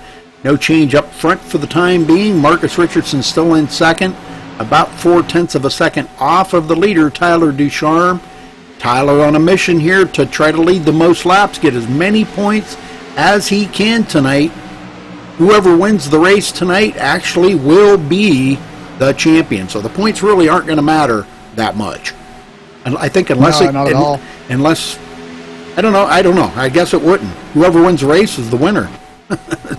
No change up front for the time being. Marcus Richardson still in second, about 0.4 of a second off of the leader, Tyler Ducharme. Tyler on a mission here to try to lead the most laps, get as many points as he can tonight. whoever wins the race tonight actually will be the champion. So the points really aren't going to matter that much. And I think unless not at all. Unless I don't know. I guess it wouldn't. Whoever wins the race is the winner.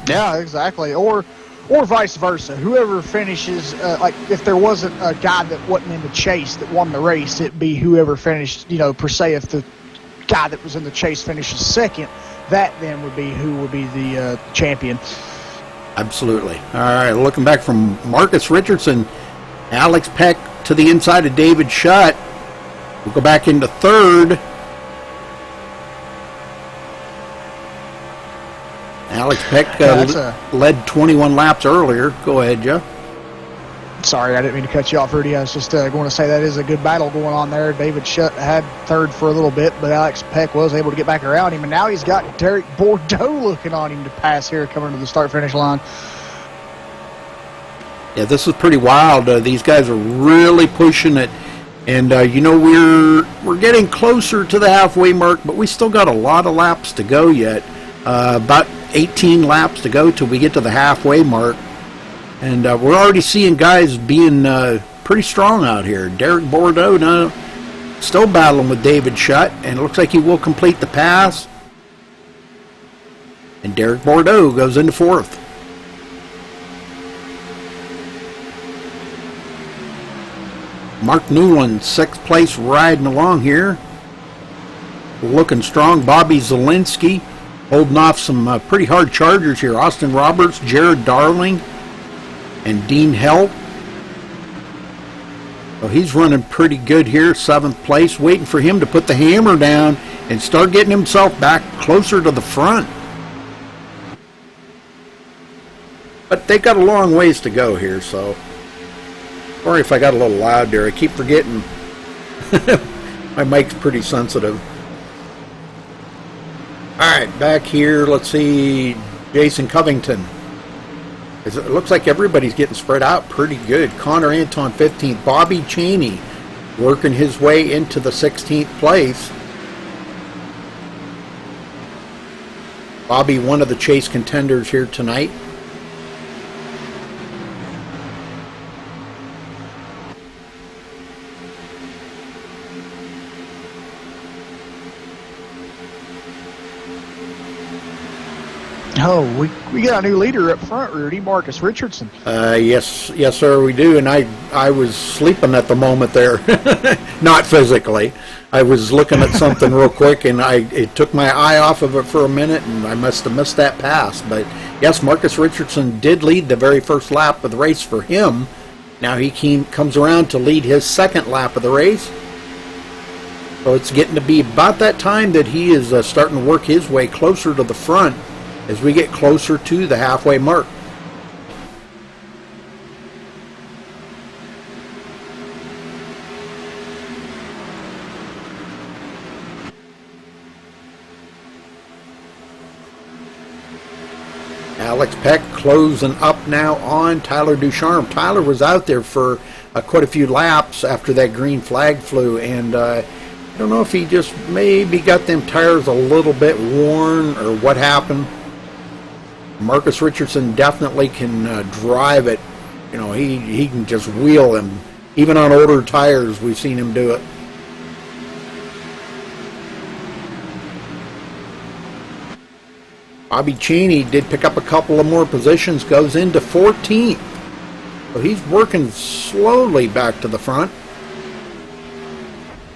Yeah, exactly. Or vice versa. Whoever finishes, like if there wasn't a guy that wasn't in the chase that won the race, it'd be whoever finished, per se if the guy that was in the chase finishes second, that then would be who would be the champion. Absolutely. All right, looking back from Marcus Richardson, Alex Peck to the inside of David Shutt. We'll go back into third. Alex Peck led 21 laps earlier. Go ahead, Joe. Sorry, I didn't mean to cut you off, Rudy. I was just going to say that is a good battle going on there. David Shutt had third for a little bit, but Alex Peck was able to get back around him, and now he's got Derek Bordeaux looking on him to pass here coming to the start-finish line. Yeah, this is pretty wild. These guys are really pushing it, and we're getting closer to the halfway mark, but we still got a lot of laps to go yet. About 18 laps to go till we get to the halfway mark. And we're already seeing guys being pretty strong out here. Derek Bordeaux now still battling with David Shutt, and it looks like he will complete the pass. And Derek Bordeaux goes into fourth. Mark Newland, sixth place, riding along here. Looking strong. Bobby Zielinski holding off some pretty hard chargers here. Austin Roberts, Jared Darling, and Dean Held. So he's running pretty good here, seventh place, waiting for him to put the hammer down and start getting himself back closer to the front. But they got a long ways to go here, so sorry if I got a little loud there. I keep forgetting my mic's pretty sensitive. Alright, back here, let's see, Jason Covington. It looks like everybody's getting spread out pretty good. Connor Anton 15th. Bobby Cheney working his way into the 16th place. Bobby, one of the chase contenders here tonight. Oh, we got a new leader up front, Rudy, Marcus Richardson. Yes, sir, we do. And I was sleeping at the moment there, not physically. I was looking at something real quick, and it took my eye off of it for a minute, and I must have missed that pass. But yes, Marcus Richardson did lead the very first lap of the race for him. Now he comes around to lead his second lap of the race. So it's getting to be about that time that he is starting to work his way closer to the front as we get closer to the halfway mark. Alex Peck closing up now on Tyler Ducharme. Tyler was out there for quite a few laps after that green flag flew, and I don't know if he just maybe got them tires a little bit worn or what happened. Marcus Richardson definitely can drive it. He can just wheel them. Even on older tires, we've seen him do it. Bobby Cheney did pick up a couple of more positions, goes into 14th. So he's working slowly back to the front.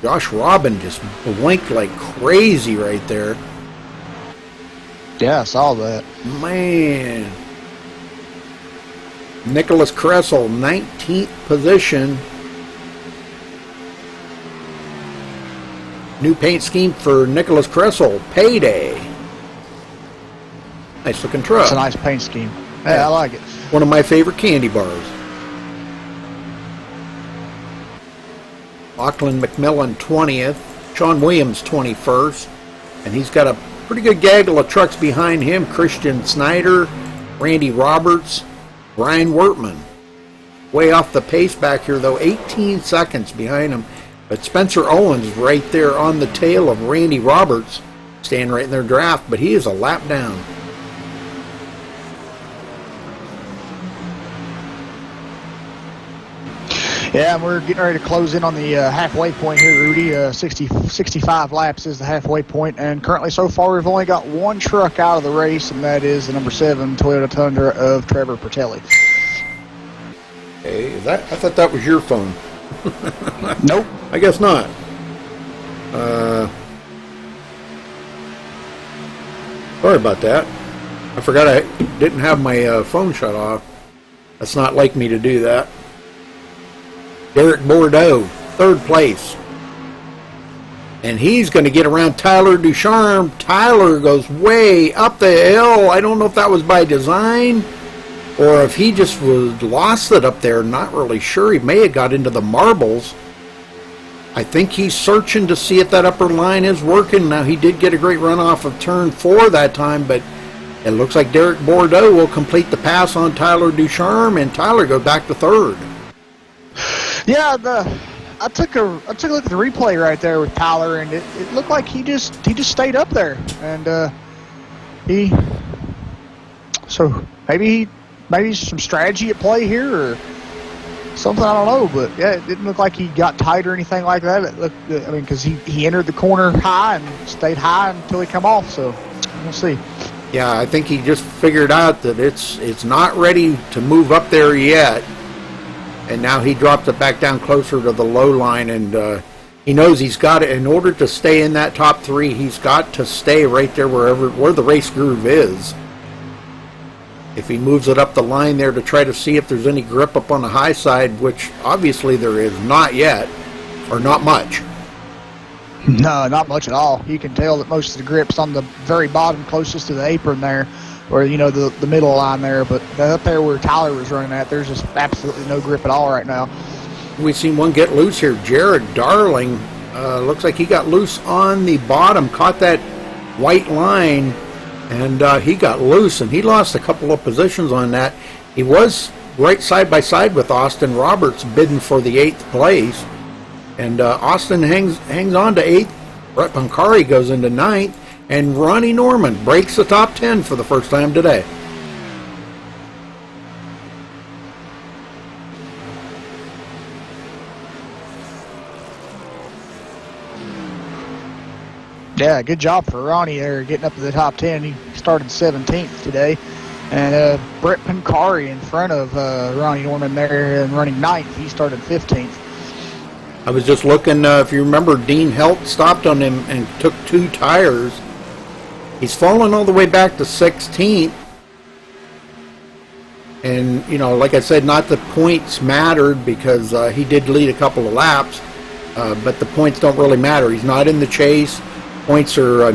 Josh Robin just blinked like crazy right there. Yeah, I saw that. Man. Nicholas Kressel, 19th position. New paint scheme for Nicholas Kressel. Payday. Nice looking truck. It's a nice paint scheme. Yeah, I like it. One of my favorite candy bars. Lachlan McMillan, 20th. Sean Williams, 21st. And he's got a pretty good gaggle of trucks behind him. Christian Snyder, Randy Roberts, Brian Wertman. Way off the pace back here, though. 18 seconds behind him. But Spencer Owens right there on the tail of Randy Roberts, staying right in their draft. But he is a lap down. Yeah, and we're getting ready to close in on the halfway point here, Rudy. 65 laps is the halfway point, and currently so far we've only got one truck out of the race, and that is the number 7 Toyota Tundra of Trevor Pertelli. Hey, I thought that was your phone. Nope. I guess not. Sorry about that. I forgot I didn't have my phone shut off. That's not like me to do that. Derek Bordeaux, 3rd place. And he's going to get around Tyler Ducharme. Tyler goes way up the hill. I don't know if that was by design or if he just lost it up there. Not really sure. He may have got into the marbles. I think he's searching to see if that upper line is working. Now, he did get a great run off of turn 4 that time, but it looks like Derek Bordeaux will complete the pass on Tyler Ducharme, and Tyler goes back to 3rd. Yeah, I took a look at the replay right there with Tyler, and it looked like he just stayed up there, and so maybe some strategy at play here or something, I don't know, but yeah, it didn't look like he got tight or anything like that. It looked, I mean, because he entered the corner high and stayed high until he come off, so we'll see. Yeah, I think he just figured out that it's not ready to move up there yet. And now he dropped it back down closer to the low line, and he knows he's got it. In order to stay in that top 3, he's got to stay right there where the race groove is. If he moves it up the line there to try to see if there's any grip up on the high side, which obviously there is not yet, or not much. No, not much at all. You can tell that most of the grip's on the very bottom closest to the apron there, or, you know, the middle line there, but up there where Tyler was running at, there's just absolutely no grip at all right now. We've seen one get loose here. Jared Darling, looks like he got loose on the bottom, caught that white line, and he got loose, and he lost a couple of positions on that. He was right side by side with Austin Roberts bidding for the 8th place, and Austin hangs on to 8th. Brett Pancari goes into 9th. And Ronnie Norman breaks the top 10 for the first time today. Yeah, good job for Ronnie there getting up to the top 10. He started 17th today. And Brett Pancari in front of Ronnie Norman there and running 9th. He started 15th. I was just looking, if you remember, Dean Helt stopped on him and took 2 tires. He's fallen all the way back to 16th. And, you know, like I said, not the points mattered because he did lead a couple of laps. But the points don't really matter. He's not in the chase. Points are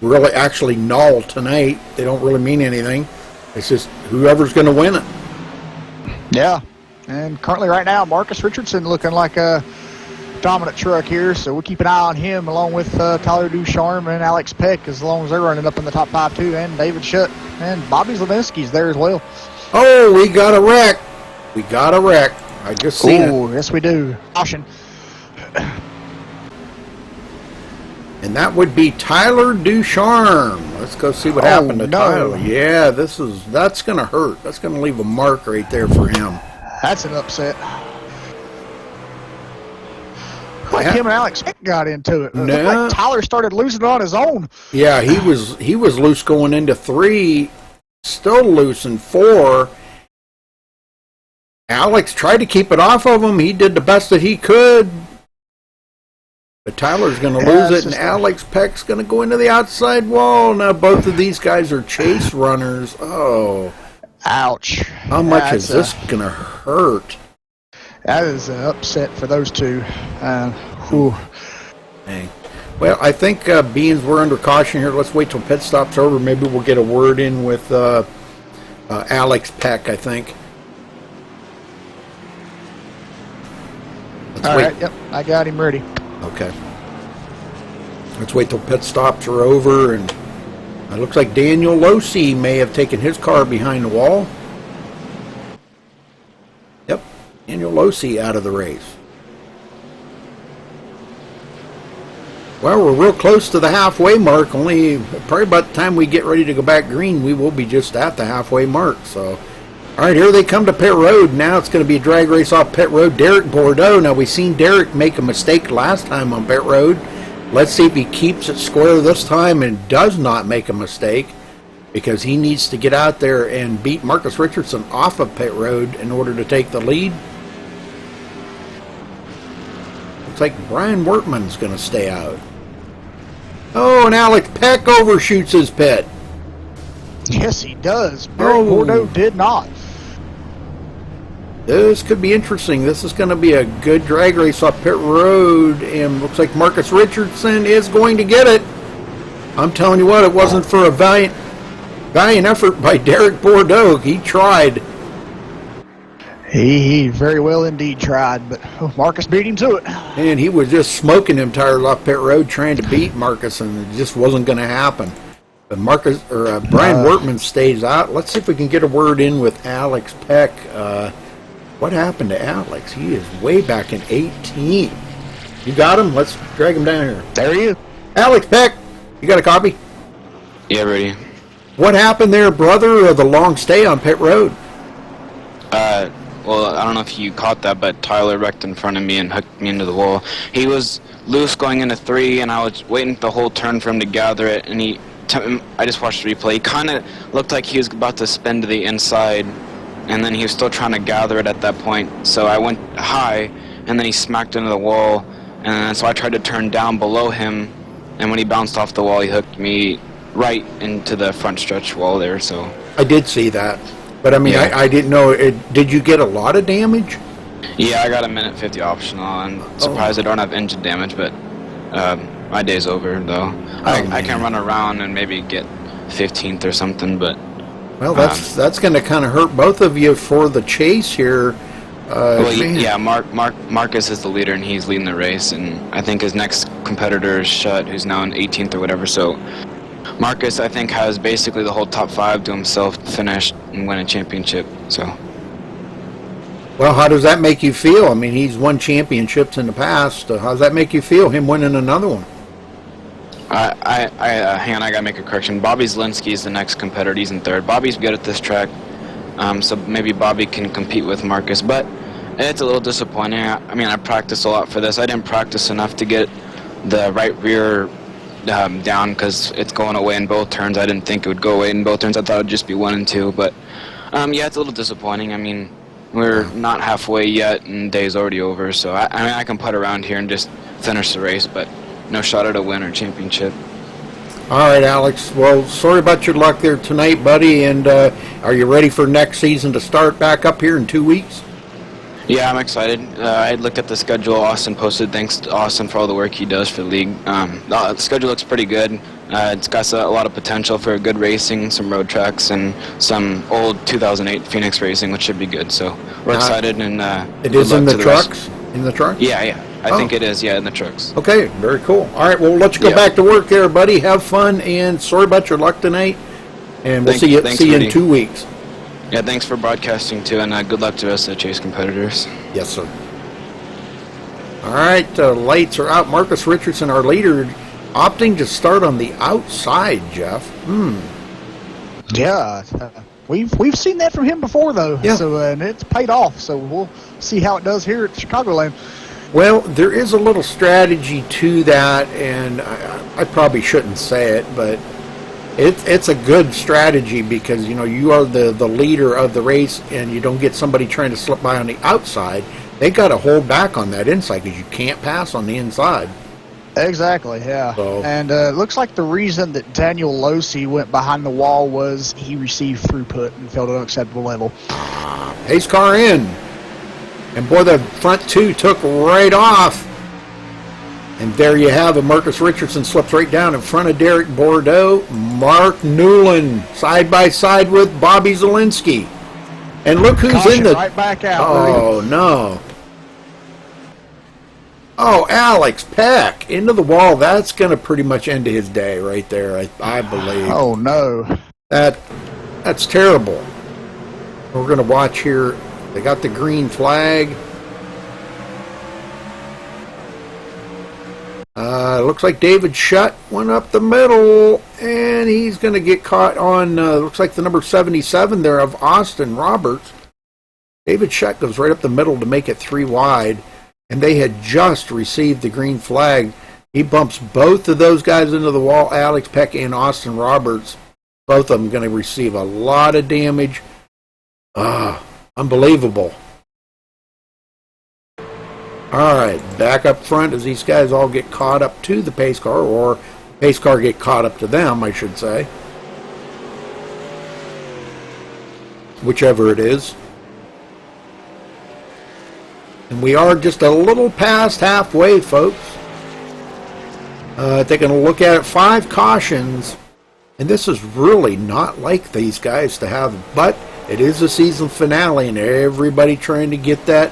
really actually null tonight. They don't really mean anything. It's just whoever's going to win it. Yeah. And currently right now, Marcus Richardson looking like a dominant truck here, so we'll keep an eye on him along with Tyler Ducharme and Alex Peck as long as they're running up in the top 5 too, and David Shutt and Bobby Zleminski's there as well. Oh, we got a wreck. We got a wreck. I just seen it. Oh, yes we do. Caution. And that would be Tyler Ducharme. Let's go see what happened to Tyler. Yeah, that's going to hurt. That's going to leave a mark right there for him. That's an upset. Like him and Alex got into it. No. Like Tyler started losing on his own. Yeah, he was loose going into 3, still loose in 4. Alex tried to keep it off of him. He did the best that he could. But Tyler's going to lose it, and Alex Peck's going to go into the outside wall. Now both of these guys are chase runners. Oh. Ouch. How much is this going to hurt? That is an upset for those two. Dang. Well, I think being we're under caution here, let's wait till pit stop's over. Maybe we'll get a word in with Alex Peck, I think. All right, yep, I got him ready. Okay. Let's wait till pit stops are over, and it looks like Daniel Losi may have taken his car behind the wall. Yep, Daniel Losi out of the race. Well, we're real close to the halfway mark. Only probably by the time we get ready to go back green, we will be just at the halfway mark. So All right, here they come to pit road. Now it's going to be a drag race off pit road. Derek Bordeaux. Now, we've seen Derek make a mistake last time on pit road. Let's see if he keeps it square this time and does not make a mistake, because he needs to get out there and beat Marcus Richardson off of pit road in order to take the lead. Looks like Brian Wortman's going to stay out. Oh, and Alex Peck overshoots his pit. Yes, he does. Derek Bordeaux did not. This could be interesting. This is going to be a good drag race off pit road, and looks like Marcus Richardson is going to get it. I'm telling you what, it wasn't for a valiant effort by Derek Bordeaux. He tried. He very well indeed tried, but Marcus beat him to it. And he was just smoking them tires off pit road trying to beat Marcus, and it just wasn't going to happen. But Brian Wortman stays out. Let's see if we can get a word in with Alex Peck. What happened to Alex? He is way back in 18. You got him? Let's drag him down here. There he is. Alex Peck, you got a copy? Yeah, ready. What happened there, brother, of the long stay on pit road? Well, I don't know if you caught that, but Tyler wrecked in front of me and hooked me into the wall. He was loose going into 3, and I was waiting the whole turn for him to gather it, and I just watched the replay. He kind of looked like he was about to spin to the inside, and then he was still trying to gather it at that point. So I went high, and then he smacked into the wall, and so I tried to turn down below him, and when he bounced off the wall, he hooked me right into the front stretch wall there. So I did see that, but I mean, yeah. I didn't know. Did you get a lot of damage? Yeah, I got a minute 50 optional. I'm surprised I don't have engine damage, but my day's over though. I can run around and maybe get 15th or something, but well, that's going to kind of hurt both of you for the chase here. Yeah, Marcus is the leader, and he's leading the race, and I think his next competitor is Shutt, who's now in 18th or whatever. So Marcus, I think, has basically the whole top 5 to himself to finish and win a championship. So, well, how does that make you feel? I mean, he's won championships in the past. How does that make you feel, him winning another one? Hang on, I gotta make a correction. Bobby Zielinski is the next competitor. He's in 3rd. Bobby's good at this track, so maybe Bobby can compete with Marcus, but it's a little disappointing. I mean, I practiced a lot for this. I didn't practice enough to get the right rear down because it's going away in both turns. I didn't think it would go away in both turns. I thought it would just be 1 and 2, but yeah, it's a little disappointing. I mean, we're not halfway yet, and the day's already over, so I mean, I can putt around here and just finish the race, but no shot at a win or championship. All right, Alex. Well, sorry about your luck there tonight, buddy. And are you ready for next season to start back up here in 2 weeks? Yeah, I'm excited. I looked at the schedule Austin posted. Thanks to Austin for all the work he does for the league. The schedule looks pretty good. It's got a lot of potential for good racing, some road tracks, and some old 2008 Phoenix racing, which should be good. So we're excited. And it is in the trucks? In the truck? Yeah. I think it is, in the trucks. Okay, very cool. All right, well, we'll let you go back to work there, buddy. Have fun, and sorry about your luck tonight. And we'll see you in 2 weeks. Yeah, thanks for broadcasting, too, and good luck to us, the Chase competitors. Yes, sir. All right, lights are out. Marcus Richardson, our leader, opting to start on the outside, Jeff. Yeah, we've seen that from him before, though. Yeah. So, and it's paid off, so we'll see how it does here at Chicagoland. Well, there is a little strategy to that, and I probably shouldn't say it, but it's a good strategy because, you know, you are the leader of the race, and you don't get somebody trying to slip by on the outside. They got to hold back on that inside because you can't pass on the inside. Exactly, yeah. So, and it looks like the reason that Daniel Losi went behind the wall was he received throughput and fell to an acceptable level. pace car in. And boy, the front 2 took right off. And there you have it. Marcus Richardson slips right down in front of Derek Bordeaux. Mark Newland side by side with Bobby Zielinski. And look who's Caution, in the... right back out. Oh, no. Oh, Alex Peck into the wall. That's going to pretty much end his day right there, I believe. Oh, no. That's terrible. We're going to watch here. They got the green flag. Looks like David Shutt went up the middle, and and he's going to get caught on, looks like the number 77 there of Austin Roberts. David Scheck goes right up the middle to make it 3 wide, and they had just received the green flag. He bumps both of those guys into the wall, Alex Peck and Austin Roberts. Both of them going to receive a lot of damage. Unbelievable. All right, back up front as these guys all get caught up to the pace car, or the pace car get caught up to them, I should say. Whichever it is. And we are just a little past halfway, folks. Taking a look at it, 5 cautions. And this is really not like these guys to have, but it is a season finale, and everybody trying to get that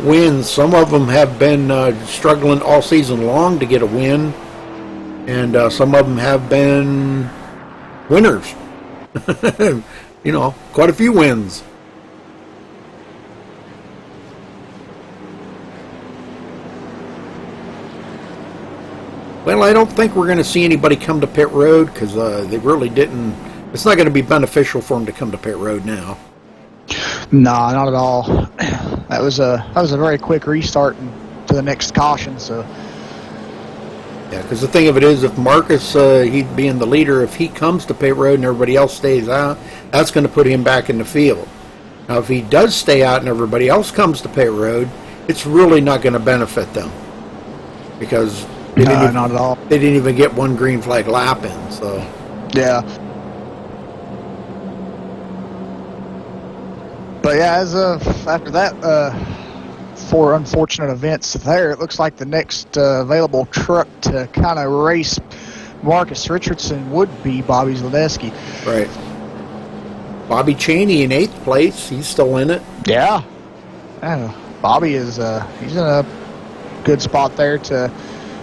win. Some of them have been struggling all season long to get a win, and some of them have been winners. You know, quite a few wins. Well, I don't think we're going to see anybody come to pit road because they really didn't. It's not going to be beneficial for them to come to pit road now. No, not at all. That was a very quick restart to the next caution. So yeah, because the thing of it is, if Marcus, he'd being the leader, if he comes to pit road and everybody else stays out, that's going to put him back in the field. Now, if he does stay out and everybody else comes to pit road, it's really not going to benefit them because not at all. They didn't even get one green flag lap in. So yeah. But yeah, as after that, 4 unfortunate events there, it looks like the next available truck to kind of race Marcus Richardson would be Bobby Zaleski. Right. Bobby Cheney in 8th place. He's still in it. Yeah. Bobby is he's in a good spot there to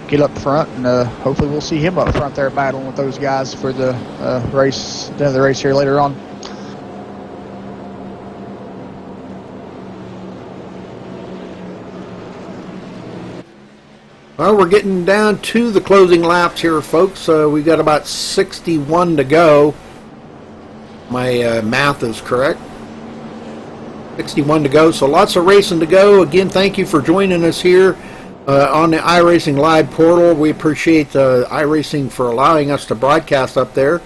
get up front, and hopefully we'll see him up front there battling with those guys for the race, the end of the race here later on. Well, we're getting down to the closing laps here, folks. We got about 61 to go. My math is correct. 61 to go, so lots of racing to go. Again, thank you for joining us here on the iRacing Live portal. We appreciate iRacing for allowing us to broadcast up there.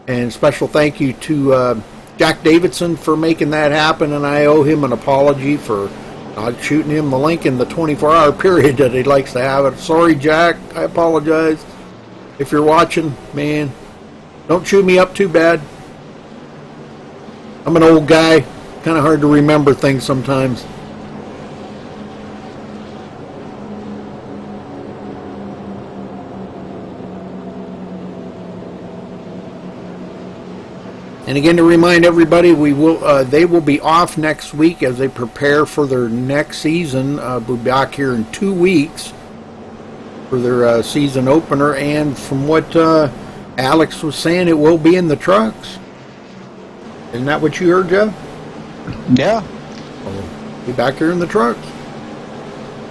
And special thank you to Jack Davidson for making that happen, and I owe him an apology for not shooting him the link in the 24-hour period that he likes to have it. Sorry, Jack. I apologize. If you're watching, man, don't shoot me up too bad. I'm an old guy. Kind of hard to remember things sometimes. And again, to remind everybody, they will be off next week as they prepare for their next season. We'll be back here in 2 weeks for their season opener. And from what Alex was saying, it will be in the trucks. Isn't that what you heard, Jeff? Yeah. We'll be back here in the trucks.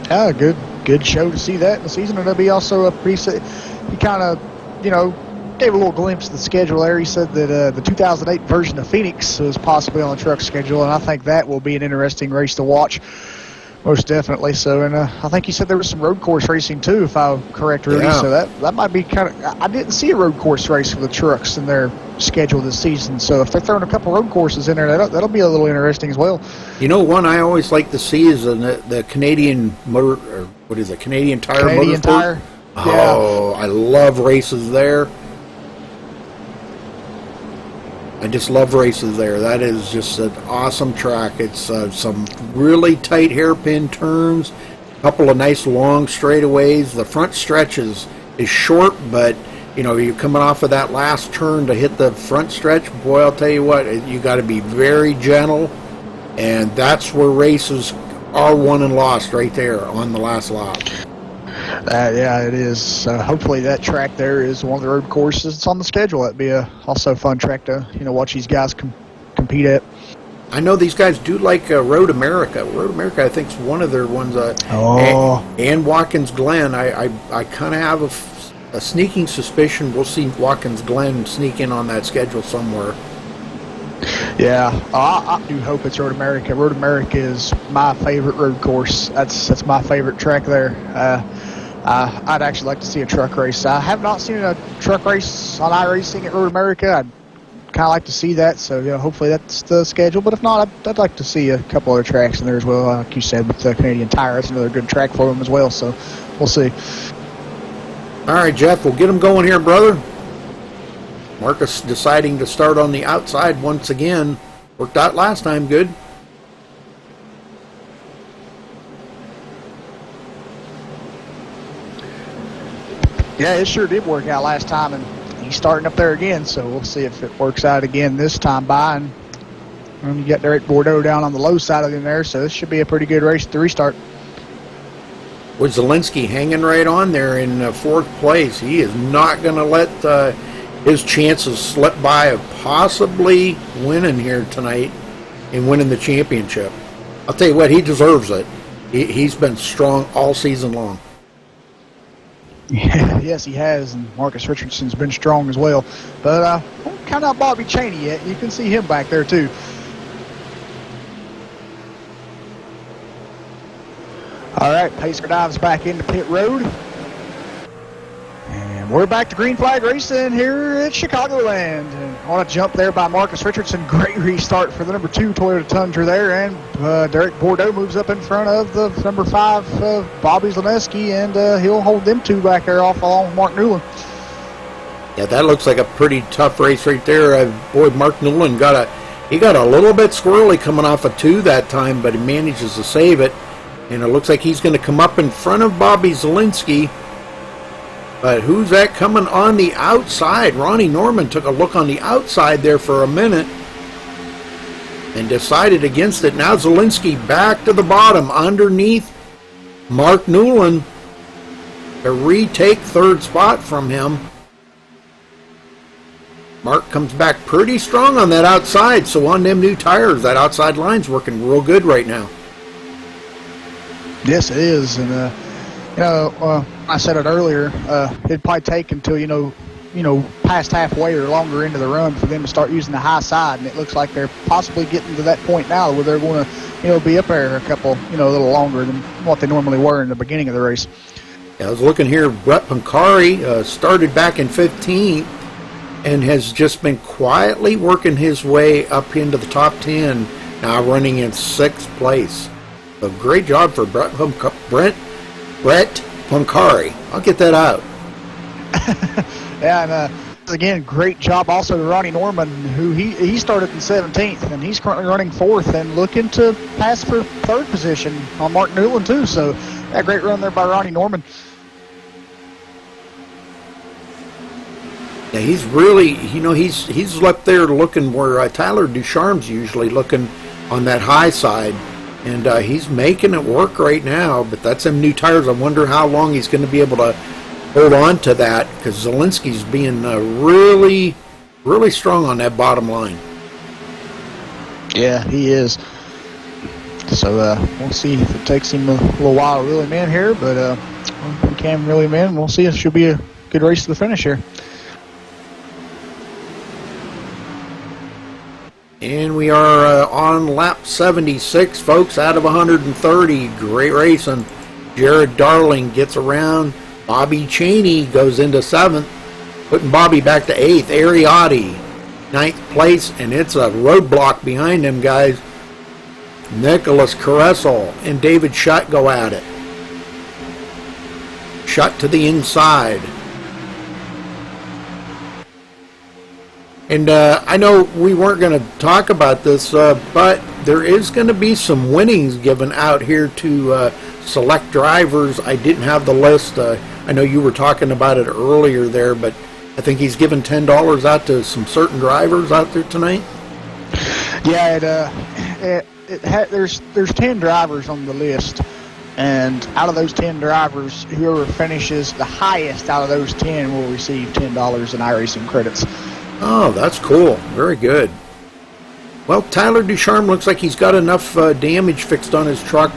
Yeah, good show to see that in the season. And it'll be also a pretty. He kind of, gave a little glimpse of the schedule there. He said that the 2008 version of Phoenix was possibly on the truck schedule, and I think that will be an interesting race to watch, most definitely. So, and I think he said there was some road course racing too, if I'm correct, Rudy. Yeah. So that might be kind of. I didn't see a road course race for the trucks in their schedule this season. So if they're throwing a couple road courses in there, that'll be a little interesting as well. One I always like to see is the Canadian motor, or what is it, Canadian Tire Canadian Motorsport? Tire. Oh, yeah. I love races there. I just love races there. That is just an awesome track. It's some really tight hairpin turns, a couple of nice long straightaways. The front stretch is short, but you're coming off of that last turn to hit the front stretch. Boy, I'll tell you what, you got to be very gentle, and that's where races are won and lost, right there on the last lap. Yeah, it is. Hopefully that track there is one of the road courses that's on the schedule. That'd be also a fun track to watch these guys compete at. I know these guys do like Road America. Road America, I think, is one of their ones. And Watkins Glen. I kind of have a sneaking suspicion we'll see Watkins Glen sneak in on that schedule somewhere. Yeah, I do hope it's Road America. Road America is my favorite road course. That's my favorite track there. I'd actually like to see a truck race. I have not seen a truck race on iRacing at Road America. I'd kind of like to see that, so hopefully that's the schedule. But if not, I'd like to see a couple other tracks in there as well. Like you said, with the Canadian Tire, that's another good track for them as well. So we'll see. All right, Jeff, we'll get them going here, brother. Marcus deciding to start on the outside once again. Worked out last time good. Yeah, it sure did work out last time, and he's starting up there again, so we'll see if it works out again this time by. And you got Derek Bordeaux down on the low side of him there, so this should be a pretty good race to restart. With Zielinski hanging right on there in fourth place. He is not going to let his chances slip by of possibly winning here tonight and winning the championship. I'll tell you what, he deserves it. He's been strong all season long. Yeah, yes, he has, and Marcus Richardson's been strong as well. But don't count out Bobby Cheney yet. You can see him back there, too. All right, Pacer dives back into pit road. And we're back to green flag racing here at Chicagoland. And on a jump there by Marcus Richardson. Great restart for the number 2 Toyota Tundra there. And Derek Bordeaux moves up in front of the number 5 Bobby Zielinski. And he'll hold them 2 back there off along with Mark Newland. Yeah, that looks like a pretty tough race right there. Boy, Mark Newland got a little bit squirrely coming off a 2 that time, but he manages to save it. And it looks like he's going to come up in front of Bobby Zielinski. But who's that coming on the outside? Ronnie Norman took a look on the outside there for a minute and decided against it. Now Zielinski back to the bottom underneath Mark Newland to retake third spot from him. Mark comes back pretty strong on that outside, so on them new tires, that outside line's working real good right now. Yes, it is, and I said it earlier. It'd probably take until past halfway or longer into the run for them to start using the high side, and it looks like they're possibly getting to that point now where they're going to, be up there a couple, a little longer than what they normally were in the beginning of the race. Yeah, I was looking here. Brett Pancari started back in 15th and has just been quietly working his way up into the top 10. Now running in 6th place. So great job for Brett Pancari. I'll get that out. Yeah, and again, great job also to Ronnie Norman, who he started in 17th, and he's currently running 4th and looking to pass for 3rd position on Mark Newland too. So, yeah, great run there by Ronnie Norman. Yeah, he's really, he's up there looking where Tyler Ducharme's usually looking on that high side. And he's making it work right now, but that's them new tires. I wonder how long he's going to be able to hold on to that, because Zielinski's being really, really strong on that bottom line. Yeah, he is. So we'll see if it takes him a little while to reel him in here, but if we can reel him in, we'll see. It should be a good race to the finish here. And we are on lap 76, folks, out of 130. Great racing. Jared Darling gets around. Bobby Cheney goes into 7th, putting Bobby back to 8th. Ariotti, 9th place, and it's a roadblock behind them, guys. Nicholas Caressel and David Shutt go at it. Shutt to the inside. And I know we weren't going to talk about this, but there is going to be some winnings given out here to select drivers. I didn't have the list. I know you were talking about it earlier there, but I think he's given $10 out to some certain drivers out there tonight. Yeah, there's 10 drivers on the list, and out of those 10 drivers, whoever finishes the highest out of those 10 will receive $10 in iRacing credits. Oh, that's cool. Very good. Well, Tyler Ducharme looks like he's got enough damage fixed on his truck.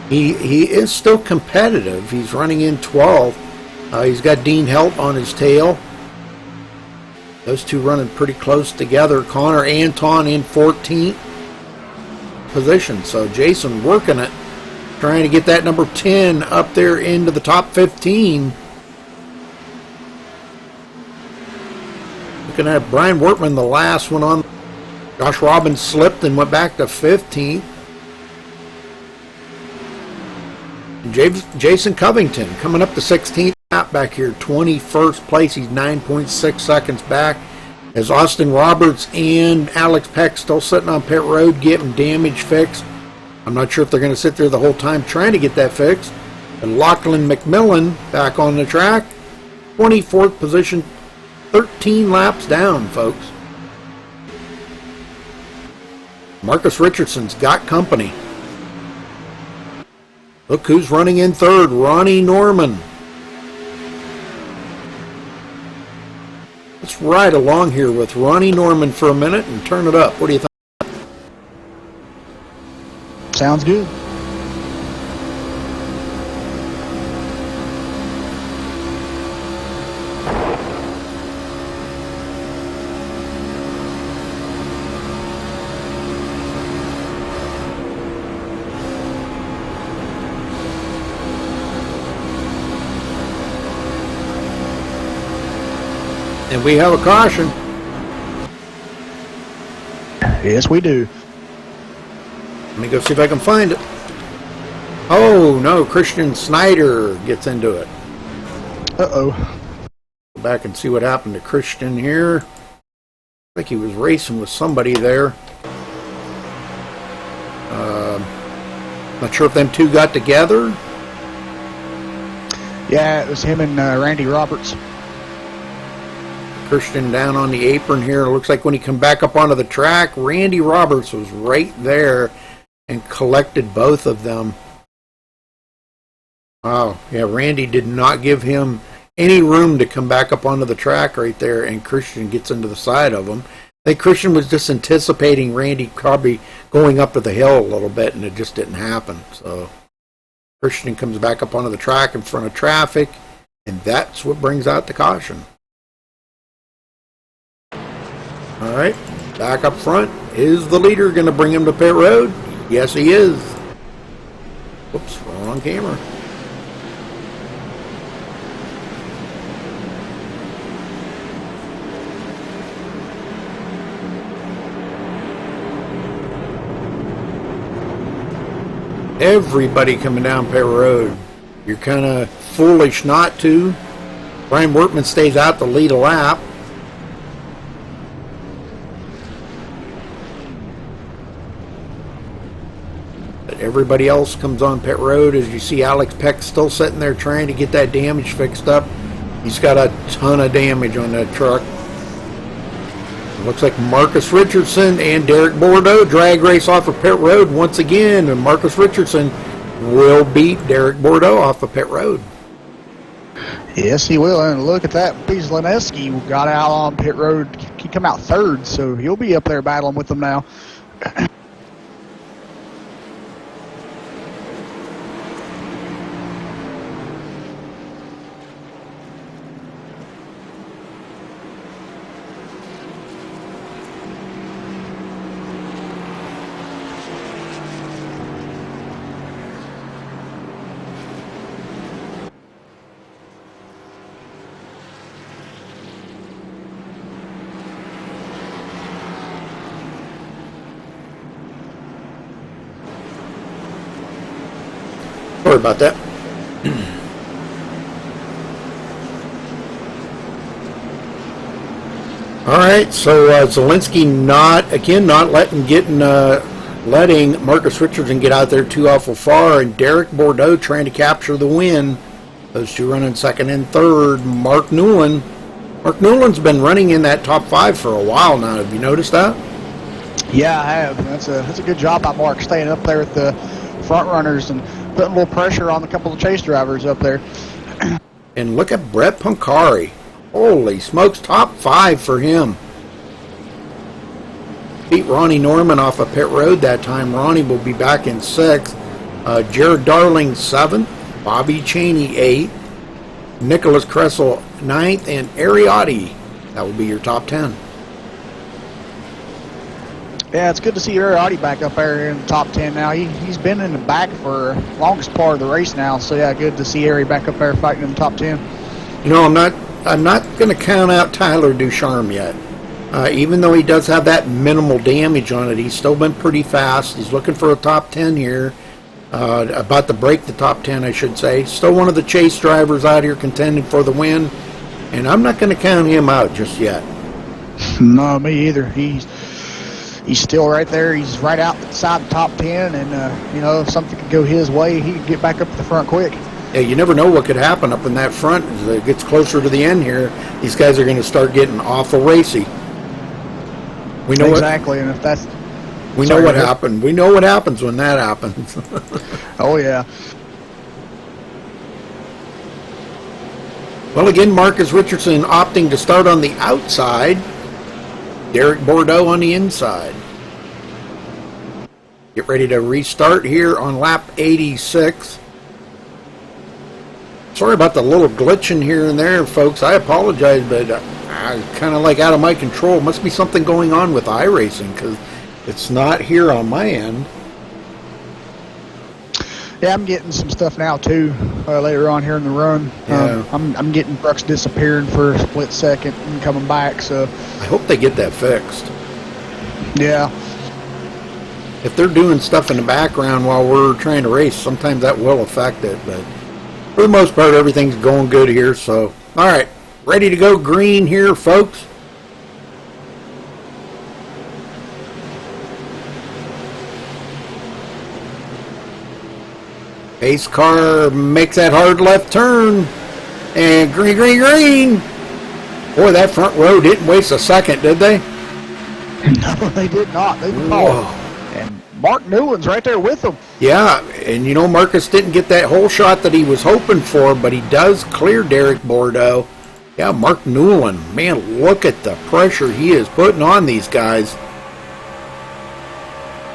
He is still competitive. He's running in 12th. He's got Dean Helt on his tail. Those two running pretty close together. Connor Anton in 14th position. So Jason working it, trying to get that number 10 up there into the top 15. Looking at Brian Wortman, the last one on. Josh Robbins slipped and went back to 15th. Jason Covington coming up to 16th lap back here, 21st place. He's 9.6 seconds back. As Austin Roberts and Alex Peck still sitting on pit road getting damage fixed. I'm not sure if they're going to sit there the whole time trying to get that fixed. And Lachlan McMillan back on the track, 24th position, 13 laps down, folks. Marcus Richardson's got company. Look who's running in third, Ronnie Norman. Let's ride along here with Ronnie Norman for a minute and turn it up. What do you think? Sounds good. And we have a caution. Yes, we do. Let me go see if I can find it. Oh, no, Christian Snyder gets into it. Uh-oh. Go back and see what happened to Christian here. I think he was racing with somebody there. Not sure if them two got together. Yeah, it was him and Randy Roberts. Christian down on the apron here. It looks like when he come back up onto the track, Randy Roberts was right there and collected both of them. Wow, yeah, Randy did not give him any room to come back up onto the track right there, and Christian gets into the side of him. I think Christian was just anticipating Randy probably going up to the hill a little bit, and it just didn't happen. So Christian comes back up onto the track in front of traffic, and that's what brings out the caution. All right, back up front. Is the leader going to bring him to pit road? Yes, he is. Whoops, wrong camera. Everybody coming down pit road. You're kind of foolish not to. Brian Wortman stays out to lead a lap. Everybody else comes on pit road. As you see, Alex Peck still sitting there trying to get that damage fixed up. He's got a ton of damage on that truck. It looks like Marcus Richardson and Derek Bordeaux drag race off of pit road once again, and Marcus Richardson will beat Derek Bordeaux off of pit road. Yes, he will. And look at that. Zleneski got out on pit road. He come out third, so he'll be up there battling with them now. Sorry about that. All right, so Zelensky not letting Marcus Richardson get out there too awful far, and Derek Bordeaux trying to capture the win. Those two running second and third. Mark Newland's been running in that top 5 for a while now. Have you noticed that? Yeah, I have. That's a good job by Mark staying up there with the front runners and putting a little pressure on a couple of chase drivers up there. And look at Brett Pancari. Holy smokes, top 5 for him. Beat Ronnie Norman off of pit road that time. Ronnie will be back in 6th. Jared Darling 7th. Bobby Cheney 8th. Nicholas Kressel 9th, and Ariotti. That will be your top 10. Yeah, it's good to see Ariotti back up there in the top 10 now. He's been in the back for the longest part of the race now. So, yeah, good to see Ari back up there fighting in the top 10. You know, I'm not going to count out Tyler Ducharme yet. Even though he does have that minimal damage on it, he's still been pretty fast. He's looking for a top 10 here. About to break the top 10, I should say. Still one of the chase drivers out here contending for the win. And I'm not going to count him out just yet. No, me either. He's still right there. He's right outside the top 10, and, you know, if something could go his way, he could get back up to the front quick. Yeah, you never know what could happen up in that front. As it gets closer to the end here, these guys are going to start getting awful racy. We know exactly, and if that's... We know what happened. We know what happens when that happens. Oh, yeah. Well, again, Marcus Richardson opting to start on the outside. Derek Bordeaux on the inside. Get ready to restart here on lap 86. Sorry about the little glitching here and there, folks. I apologize, but I kind of like out of my control. Must be something going on with iRacing because it's not here on my end. Yeah, I'm getting some stuff now too. Later on here in the run, Yeah. I'm getting trucks disappearing for a split second and coming back. So I hope they get that fixed. yeah, If they're doing stuff in the background while we're trying to race, sometimes that will affect it. But for the most part, everything's going good here. So, all right, ready to go green here, folks. Pace car makes that hard left turn. And green, green, green. Boy, that front row didn't waste a second, did they? no, they did not. They did not. And Mark Newland's right there with them. Yeah, and you know, Marcus didn't get that whole shot that he was hoping for, but he does clear Derek Bordeaux. Yeah, Mark Newland, man, look at the pressure he is putting on these guys.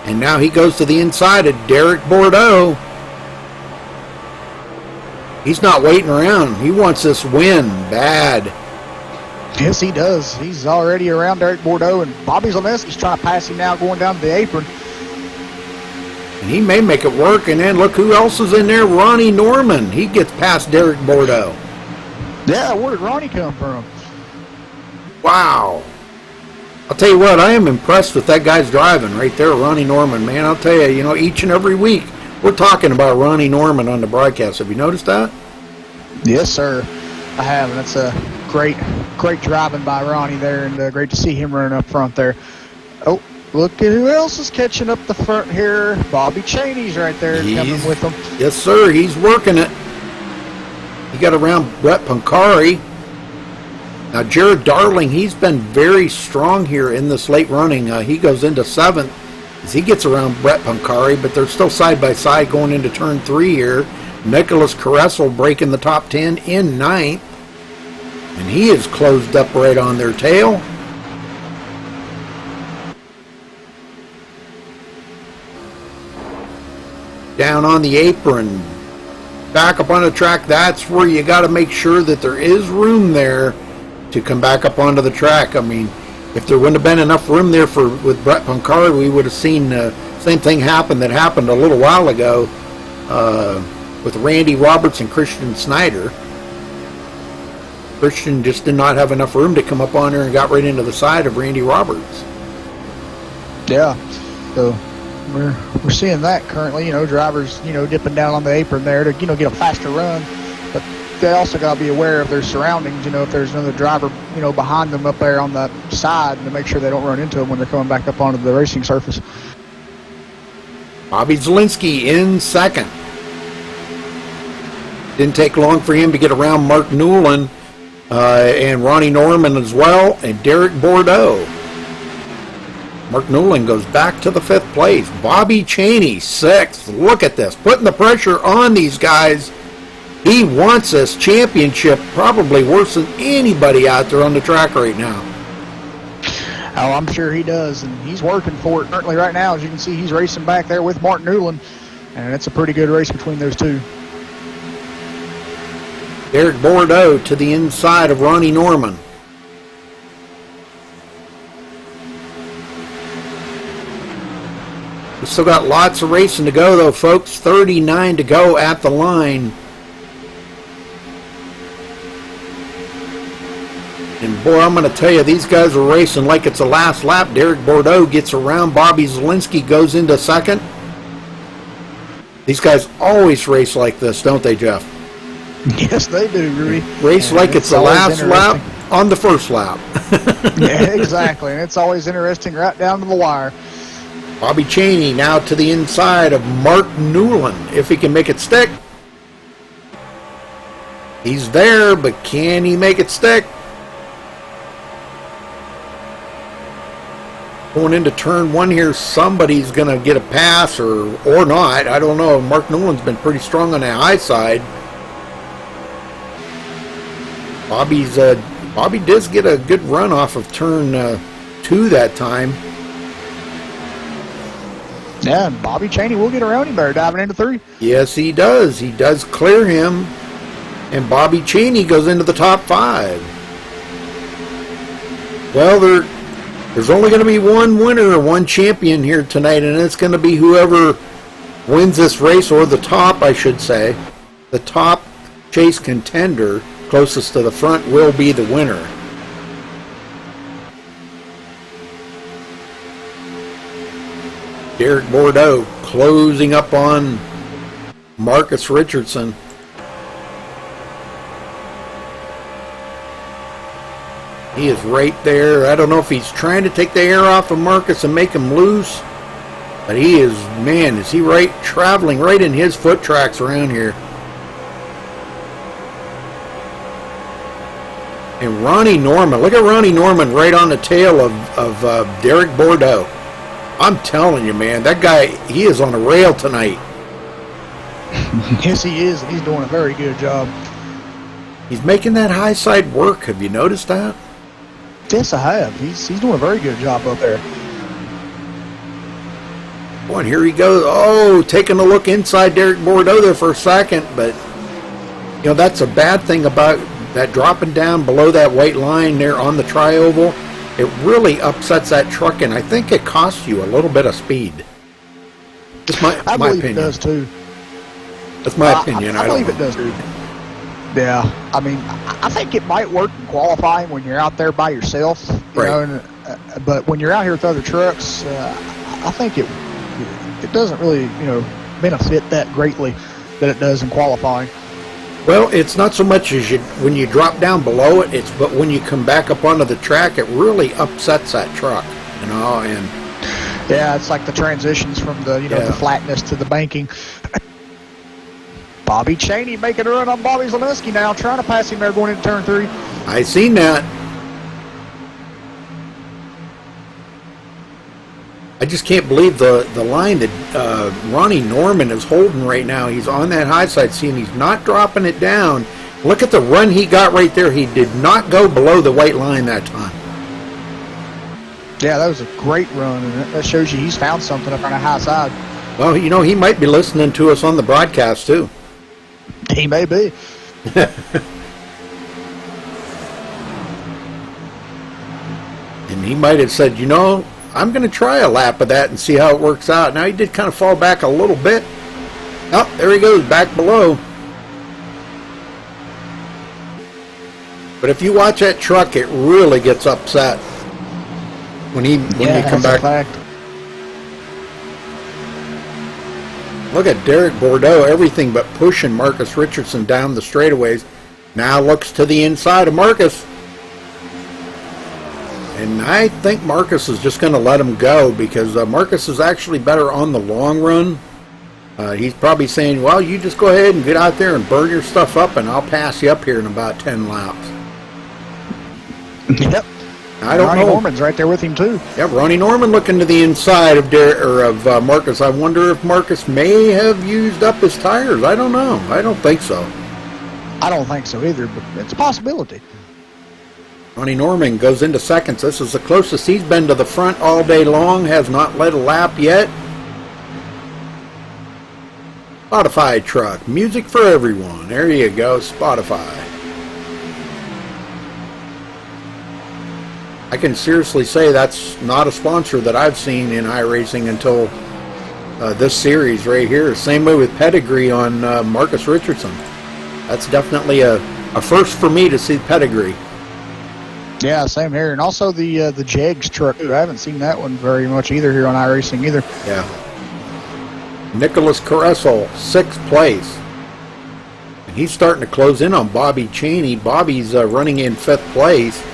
And now he goes to the inside of Derek Bordeaux. He's not waiting around. He wants this win bad. Yes, he does. He's already around Derek Bordeaux, and Bobby Zaleski's trying to pass him now, going down to the apron. And he may make it work. And then look who else is in there. Ronnie Norman. He gets past Derek Bordeaux. Yeah, where did Ronnie come from? Wow. I'll tell you what, I am impressed with that guy's driving right there, Ronnie Norman, man. I'll tell you, you know, each and every week, we're talking about Ronnie Norman on the broadcast. Have you noticed that? Yes, sir. I have, and that's a great driving by Ronnie there, and great to see him running up front there. Oh, look at who else is catching up the front here. Bobby Cheney's right there coming with them. Yes, sir. He's working it. He got around Brett Pancari. Now, Jared Darling, he's been very strong here in this late running. He goes into 7th as he gets around Brett Pancari, but they're still side by side going into turn 3 here. Nicholas Caressel breaking the top 10 in 9th. And he is closed up right on their tail. Down on the apron. Back up on the track. That's where you got to make sure that there is room there to come back up onto the track. I mean, if there wouldn't have been enough room there with Brett Pancari, we would have seen the same thing happen that happened a little while ago with Randy Roberts and Christian Snyder. Christian just did not have enough room to come up on there and got right into the side of Randy Roberts. Yeah, so we're seeing that currently. You know, drivers, you know, dipping down on the apron there to, you know, get a faster run, but they also got to be aware of their surroundings. You know, if there's another driver, you know, behind them up there on the side, to make sure they don't run into them when they're coming back up onto the racing surface. Bobby Zielinski in 2nd. Didn't take long for him to get around Mark Newland and Ronnie Norman as well, and Derek Bordeaux. Mark Newland goes back to the 5th place. Bobby Cheney, 6th. Look at this, putting the pressure on these guys. He wants this championship probably worse than anybody out there on the track right now. Oh, I'm sure he does, and he's working for it currently right now. As you can see, he's racing back there with Mark Newland, and it's a pretty good race between those two. Derek Bordeaux to the inside of Ronnie Norman. We still got lots of racing to go, though, folks. 39 to go at the line. And boy, I'm going to tell you, these guys are racing like it's the last lap. Derek Bordeaux gets around. Bobby Zielinski goes into second. These guys always race like this, don't they, Jeff? Yes, they do, Rudy. Race like it's the last lap on the first lap. Yeah, exactly. And it's always interesting right down to the wire. Bobby Cheney now to the inside of Mark Newland. If he can make it stick. He's there, but can he make it stick? Going into turn one here, somebody's going to get a pass or not. I don't know. Mark Newland's been pretty strong on the high side. Bobby does get a good run off of turn two that time. Yeah, and Bobby Cheney will get around him there, diving into three. Yes, he does. He does clear him. And Bobby Cheney goes into the top five. Well, there's only going to be one winner or one champion here tonight, and it's going to be whoever wins this race, or the top, I should say. The top chase contender closest to the front will be the winner. Derek Bordeaux closing up on Marcus Richardson. He is right there. I don't know if he's trying to take the air off of Marcus and make him loose, but he is, man, is he right, traveling right in his foot tracks around here. And Ronnie Norman, look at Ronnie Norman right on the tail of Derek Bordeaux. I'm telling you, man, that guy, he is on a rail tonight. Yes, he is, and he's doing a very good job. He's making that high side work. Have you noticed that? Yes, I have. He's doing a very good job up there. Boy, and here he goes. Oh, taking a look inside Derek Bordeaux there for a second, but you know, that's a bad thing about that dropping down below that white line there on the tri-oval. It really upsets that truck, and I think it costs you a little bit of speed. That's my believe opinion. It does too. That's my opinion. I believe it does too. Yeah, I mean, I think it might work in qualifying when you're out there by yourself, you right. know. But when you're out here with other trucks, I think it doesn't really, you know, benefit that greatly that it does in qualifying. Well, it's not so much as when you drop down below it, but when you come back up onto the track, it really upsets that truck, you know. And yeah, it's like the transitions from the, you know, the flatness to the banking. Bobby Cheney making a run on Bobby Zielinski now, trying to pass him there going into turn three. I seen that. I just can't believe the line that Ronnie Norman is holding right now. He's on that high side seam. He's not dropping it down. Look at the run he got right there. He did not go below the white line that time. Yeah, that was a great run, and that shows you he's found something up on the high side. Well, you know, he might be listening to us on the broadcast, too. He may be. And he might have said, you know, I'm going to try a lap of that and see how it works out. Now, he did kind of fall back a little bit. Oh, there he goes, back below. But if you watch that truck, it really gets upset when you come back. Fact. Look at Derek Bordeaux, everything but pushing Marcus Richardson down the straightaways. Now looks to the inside of Marcus. And I think Marcus is just going to let him go because Marcus is actually better on the long run. He's probably saying, well, you just go ahead and get out there and burn your stuff up, and I'll pass you up here in about 10 laps. Yep. I don't know. Ronnie Norman's right there with him, too. Yeah, Ronnie Norman looking to the inside of Marcus. I wonder if Marcus may have used up his tires. I don't know. I don't think so. I don't think so either, but it's a possibility. Ronnie Norman goes into seconds. This is the closest he's been to the front all day long. Has not led a lap yet. Spotify truck, music for everyone. There you go, Spotify. I can seriously say that's not a sponsor that I've seen in iRacing until this series right here. Same way with Pedigree on Marcus Richardson. That's definitely a first for me to see Pedigree. Yeah, same here. And also the Jegs truck, too. I haven't seen that one very much either here on iRacing either. Yeah. Nicholas Caressel, 6th place. And he's starting to close in on Bobby Cheney. Bobby's running in 5th place.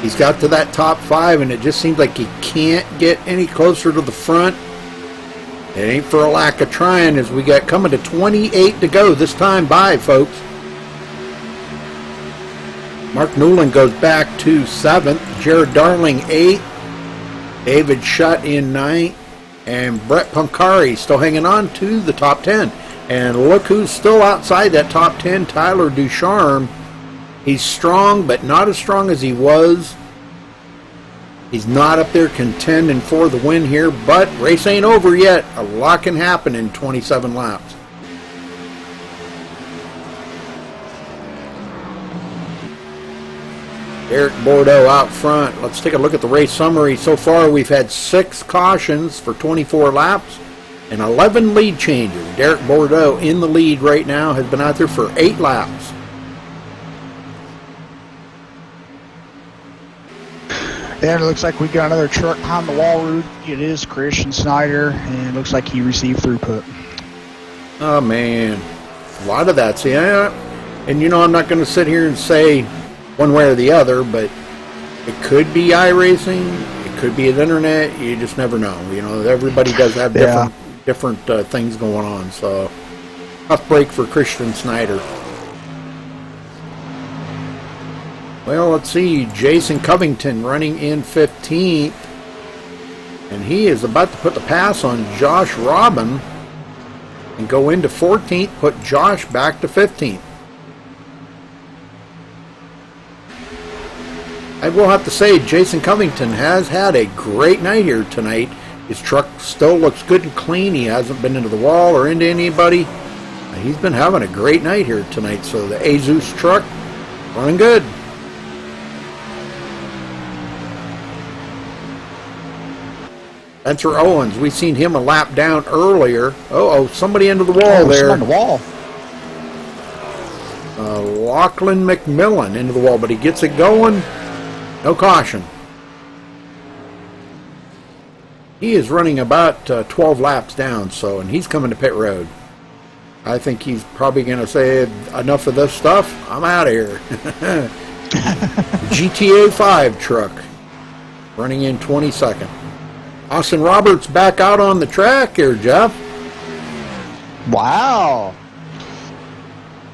He's got to that top 5, and it just seems like he can't get any closer to the front. It ain't for a lack of trying, as we got coming to 28 to go this time by, folks. Mark Newland goes back to 7th. Jared Darling, 8th. David Shutt in 9th. And Brett Pancari still hanging on to the top 10. And look who's still outside that top 10, Tyler Ducharme. He's strong, but not as strong as he was. He's not up there contending for the win here, but race ain't over yet. A lot can happen in 27 laps. Eric Bordeaux out front. Let's take a look at the race summary. So far, we've had 6 cautions for 24 laps and 11 lead changes. Derek Bordeaux in the lead right now, has been out there for 8 laps. And it looks like we got another truck behind the wall, Rudy. It is Christian Snyder, and it looks like he received throughput. Oh, man. A lot of that. See, and you know, I'm not going to sit here and say one way or the other, but it could be iRacing, it could be the internet. You just never know. You know, everybody does have different things going on. So, tough break for Christian Snyder. Well, let's see. Jason Covington running in 15th, and he is about to put the pass on Josh Robin and go into 14th. Put Josh back to 15th. I will have to say, Jason Covington has had a great night here tonight. His truck still looks good and clean. He hasn't been into the wall or into anybody. He's been having a great night here tonight. So the Azus truck running good. Spencer Owens, we seen him a lap down earlier. Somebody into the wall there. On the wall. Lachlan McMillan into the wall, but he gets it going. No caution. He is running about 12 laps down, and he's coming to pit road. I think he's probably going to say, enough of this stuff, I'm out of here. GTA 5 truck running in 22nd. Austin Roberts back out on the track here, Jeff. Wow.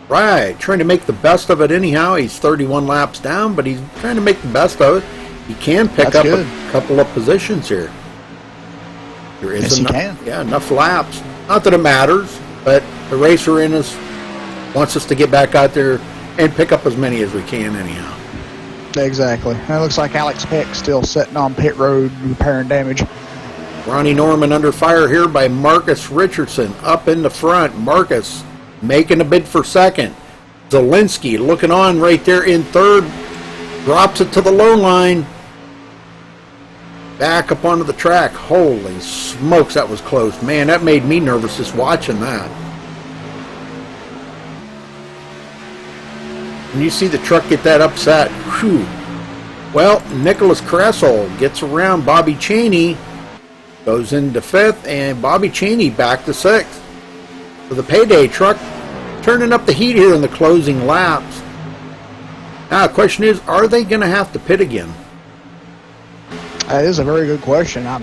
Right, trying to make the best of it anyhow. He's 31 laps down, but he's trying to make the best of it. He can pick up a couple of positions here. There is enough laps. Not that it matters, but the racer in us wants us to get back out there and pick up as many as we can anyhow. Exactly. And it looks like Alex Peck still sitting on pit road repairing damage. Ronnie Norman under fire here by Marcus Richardson up in the front. Marcus making a bid for second. Zielinski looking on right there in third. Drops it to the low line. Back up onto the track. Holy smokes, that was close. Man, that made me nervous just watching that. When you see the truck get that upset, whew. Well, Nicholas Caressel gets around Bobby Cheney, goes into 5th, and Bobby Cheney back to 6th. So the payday truck turning up the heat here in the closing laps. Now the question is, are they going to have to pit again? That is a very good question. I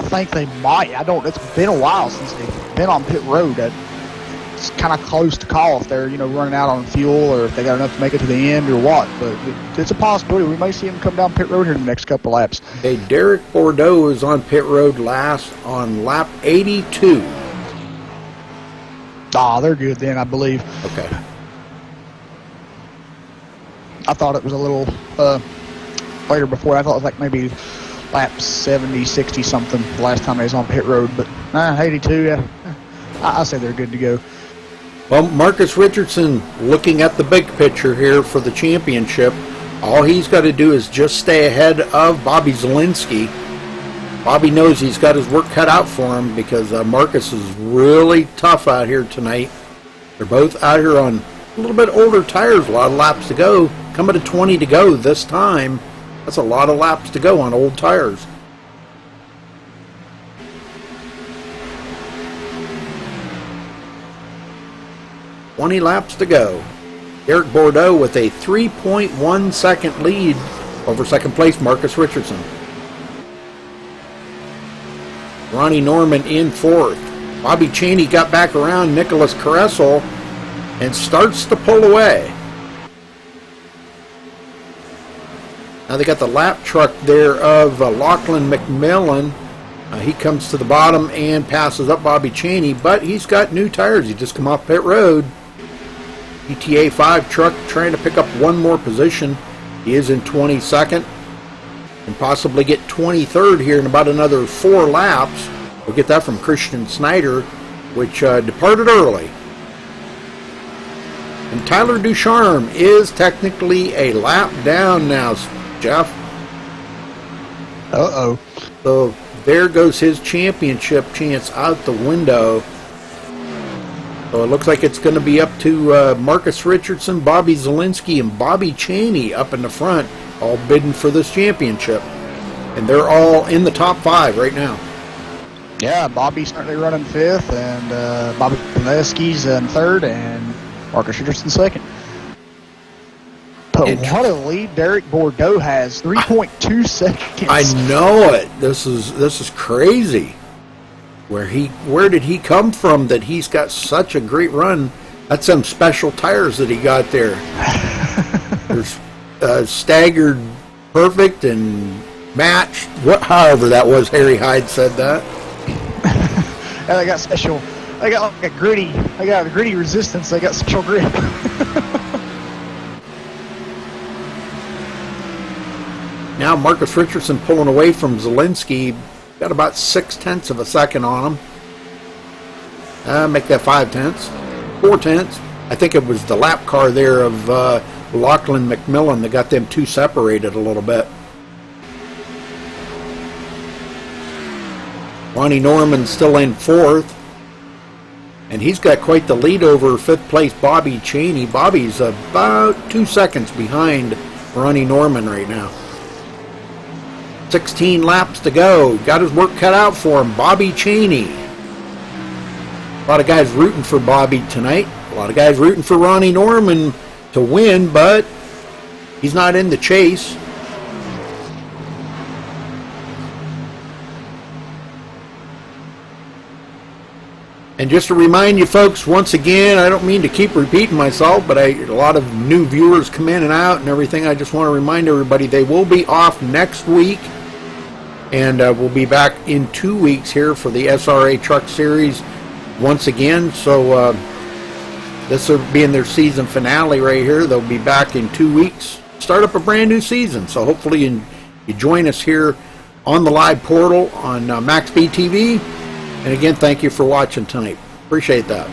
think they might. It's been a while since they've been on pit road. It's kind of close to call if they're running out on fuel or if they got enough to make it to the end or what. But it's a possibility. We may see them come down pit road here in the next couple of laps. Okay, Derek Bordeaux is on pit road last on lap 82. They're good then, I believe. Okay. I thought it was a little later before. I thought it was like maybe lap 70, 60 something the last time they was on pit road. But 82, yeah, I say they're good to go. Well, Marcus Richardson, looking at the big picture here for the championship, all he's got to do is just stay ahead of Bobby Zielinski. Bobby knows he's got his work cut out for him because Marcus is really tough out here tonight. They're both out here on a little bit older tires, a lot of laps to go. Coming to 20 to go this time. That's a lot of laps to go on old tires. $20 laps to go. Eric Bordeaux with a 3.1 second lead over second place Marcus Richardson. Ronnie Norman in fourth. Bobby Cheney got back around Nicholas Caressel and starts to pull away. Now they got the lap truck there of Lachlan McMillan. He comes to the bottom and passes up Bobby Cheney, but he's got new tires. He just come off pit road. ETA 5 truck trying to pick up one more position. He is in 22nd and possibly get 23rd here in about another 4 laps. We'll get that from Christian Snyder, which departed early. And Tyler Ducharme is technically a lap down now, Jeff. Uh-oh. So there goes his championship chance out the window. So it looks like it's going to be up to Marcus Richardson, Bobby Zielinski, and Bobby Cheney up in the front, all bidding for this championship. And they're all in the top 5 right now. Yeah, Bobby's certainly running 5th, and Bobby Zielinski's in 3rd, and Marcus Richardson 2nd. But what a lead Derek Bordeaux has, 3.2 seconds. I know it. This is crazy. Where did he come from that he's got such a great run? That's some special tires that he got there. There's staggered perfect and matched. However that was, Harry Hyde said that. And they got special. They got like a gritty. They got a gritty resistance. They got special grip. Now Marcus Richardson pulling away from Zielinski. Got about 0.6 of a second on him. Make that 0.5. 0.4. I think it was the lap car there of Lachlan McMillan that got them two separated a little bit. Ronnie Norman still in 4th. And he's got quite the lead over 5th place Bobby Cheney. Bobby's about 2 seconds behind Ronnie Norman right now. 16 laps to go. Got his work cut out for him. Bobby Cheney. A lot of guys rooting for Bobby tonight. A lot of guys rooting for Ronnie Norman to win, but he's not in the chase. And just to remind you folks, once again, I don't mean to keep repeating myself, but a lot of new viewers come in and out and everything. I just want to remind everybody they will be off next week. And we'll be back in 2 weeks here for the SRA Truck Series once again. So this will be in their season finale right here. They'll be back in 2 weeks. Start up a brand new season. So hopefully you join us here on the live portal on MaxSpeedTV. And again, thank you for watching tonight. Appreciate that.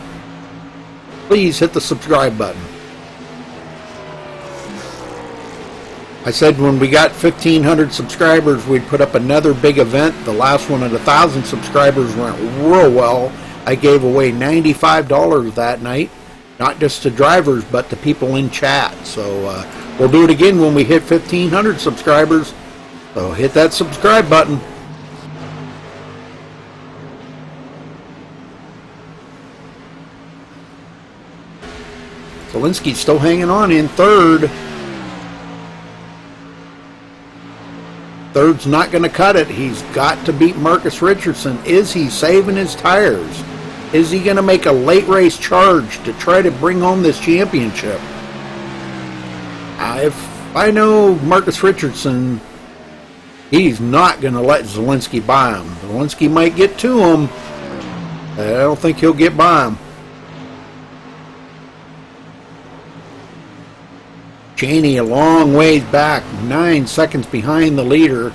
Please hit the subscribe button. I said when we got 1,500 subscribers, we'd put up another big event. The last one at 1,000 subscribers went real well. I gave away $95 that night, not just to drivers, but to people in chat. So we'll do it again when we hit 1,500 subscribers. So hit that subscribe button. Zielinski's still hanging on in 3rd. Third's not going to cut it. He's got to beat Marcus Richardson. Is he saving his tires? Is he going to make a late race charge to try to bring home this championship? If I know Marcus Richardson, he's not going to let Zielinski by him. Zielinski might get to him. I don't think he'll get by him. Cheney a long ways back, 9 seconds behind the leader.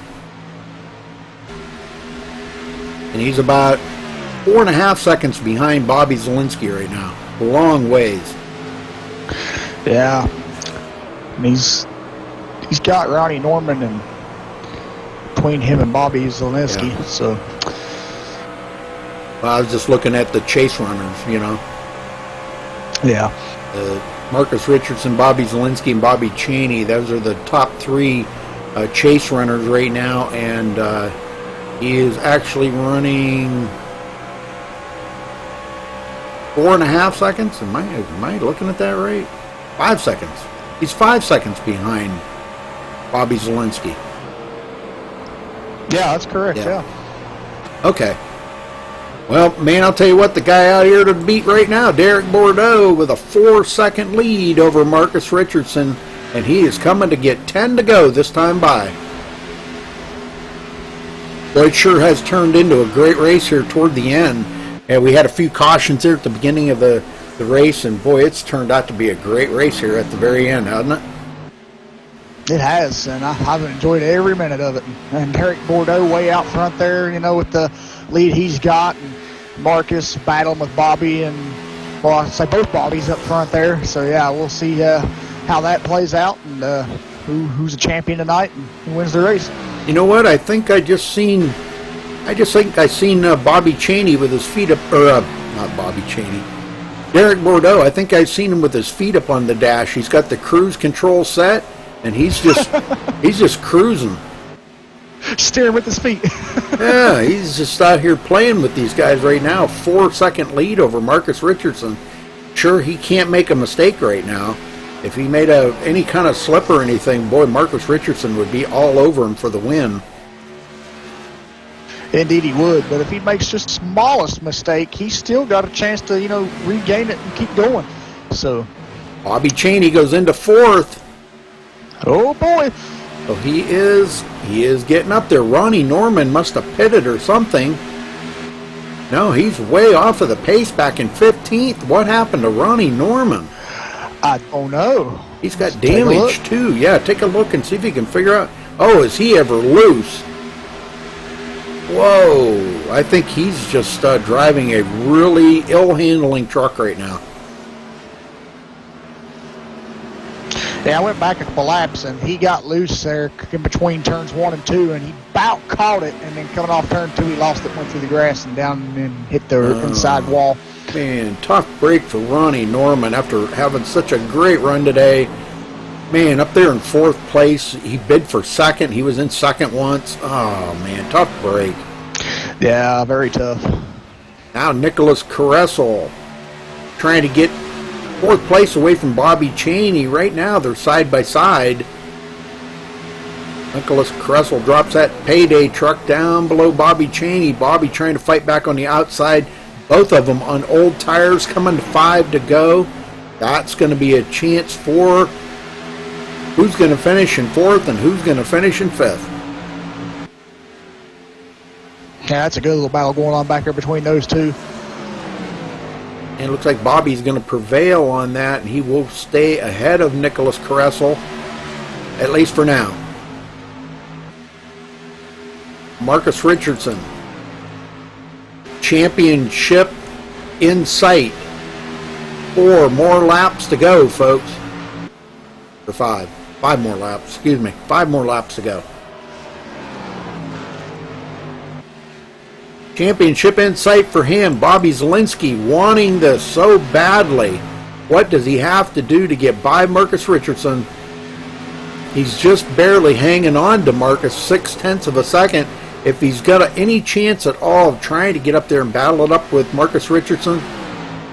And he's about 4.5 seconds behind Bobby Zielinski right now. Long ways. Yeah. And he's got Ronnie Norman and between him and Bobby Zielinski. Yeah. So Well, I was just looking at the chase runners, you know. yeah. Marcus Richardson, Bobby Zielinski, and Bobby Cheney. Those are the top 3 chase runners right now, and he is actually running 4.5 seconds. Am I looking at that right? 5 seconds. He's 5 seconds behind Bobby Zielinski. Yeah, that's correct. Yeah. Yeah. Okay. Well, man, I'll tell you what, the guy out here to beat right now, Derek Bordeaux, with a 4-second lead over Marcus Richardson, and he is coming to get 10 to go this time by. Boy, it sure has turned into a great race here toward the end. And we had a few cautions there at the beginning of the race, and boy, it's turned out to be a great race here at the very end, hasn't it? It has, and I've enjoyed every minute of it. And Derek Bordeaux way out front there, you know, with the lead he's got, and Marcus battling with Bobby, and well, I'd say both Bobbies up front there. So yeah, we'll see how that plays out, and who's a champion tonight and who wins the race. You know what? I think I seen Bobby Cheney with his feet up, or not Bobby Cheney, Derek Bordeaux. I think I've seen him with his feet up on the dash. He's got the cruise control set, and he's just cruising. Steering with his feet. Yeah, he's just out here playing with these guys right now. 4-second lead over Marcus Richardson. Sure, he can't make a mistake right now. If he made any kind of slip or anything, boy, Marcus Richardson would be all over him for the win. Indeed he would, but if he makes just the smallest mistake, he's still got a chance to, regain it and keep going. So Bobby Cheney goes into 4th. oh boy. So he is getting up there. Ronnie Norman must have pitted or something. No, he's way off of the pace back in 15th. What happened to Ronnie Norman? I don't know. He's got damage too. Yeah, take a look and see if you can figure out. Oh, is he ever loose? Whoa, I think he's just driving a really ill-handling truck right now. Yeah, I went back a couple laps, and he got loose there in between turns 1 and 2, and he about caught it, and then coming off turn 2, he lost it, went through the grass and down and hit the inside wall. Man, tough break for Ronnie Norman after having such a great run today. Man, up there in 4th place, he bid for 2nd. He was in 2nd once. Oh, man, tough break. Yeah, very tough. Now Nicholas Caressel trying to get 4th place away from Bobby Cheney. Right now, they're side by side. Nicholas Caressel drops that payday truck down below Bobby Cheney. Bobby trying to fight back on the outside. Both of them on old tires, coming to 5 to go. That's going to be a chance for who's going to finish in 4th and who's going to finish in 5th. Yeah, that's a good little battle going on back there between those two. And it looks like Bobby's going to prevail on that, and he will stay ahead of Nicholas Caressel, at least for now. Marcus Richardson. Championship in sight. 4 more laps to go, folks. Or 5. 5 more laps, excuse me. 5 more laps to go. Championship in sight for him. Bobby Zielinski wanting this so badly. What does he have to do to get by Marcus Richardson? He's just barely hanging on to Marcus, 0.6 of a second. If he's got any chance at all of trying to get up there and battle it up with Marcus Richardson,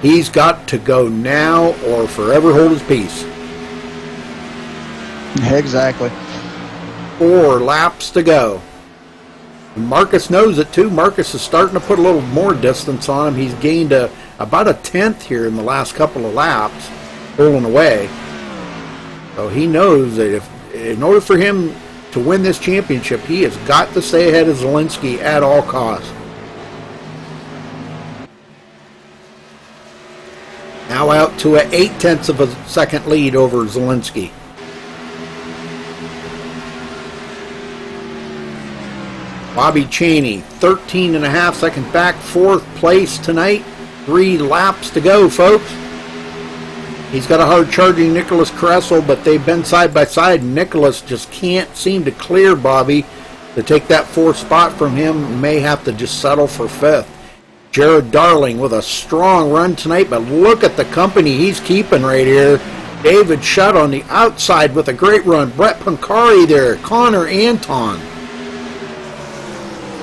he's got to go now or forever hold his peace. Exactly. 4 laps to go. And Marcus knows it too. Marcus is starting to put a little more distance on him. He's gained about a 1/10 here in the last couple of laps, pulling away. So he knows that in order for him to win this championship, he has got to stay ahead of Zielinski at all costs. Now out to an 0.8 of a second lead over Zielinski. Bobby Cheney, 13 and a half seconds back, 4th place tonight. 3 laps to go, folks. He's got a hard charging Nicholas Kressel, but they've been side by side. Nicholas just can't seem to clear Bobby. To take that 4th spot from him, may have to just settle for 5th. Jared Darling with a strong run tonight, but look at the company he's keeping right here. David Shutt on the outside with a great run. Brett Pancari there. Connor Anton.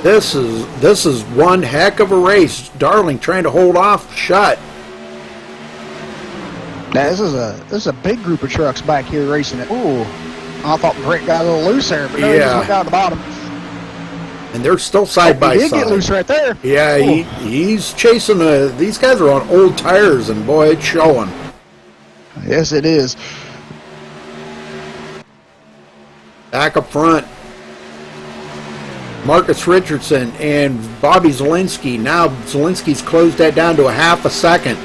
This is one heck of a race. Darling trying to hold off Shutt. Now, this is a big group of trucks back here racing it. Ooh, I thought Brett got a little loose there, but no, he just went down the bottom. And they're still side by side. He did get loose right there. Yeah, he's chasing these guys are on old tires, and boy, it's showing. Yes, it is. Back up front, Marcus Richardson and Bobby Zielinski. Now Zielinski's closed that down to a half a second.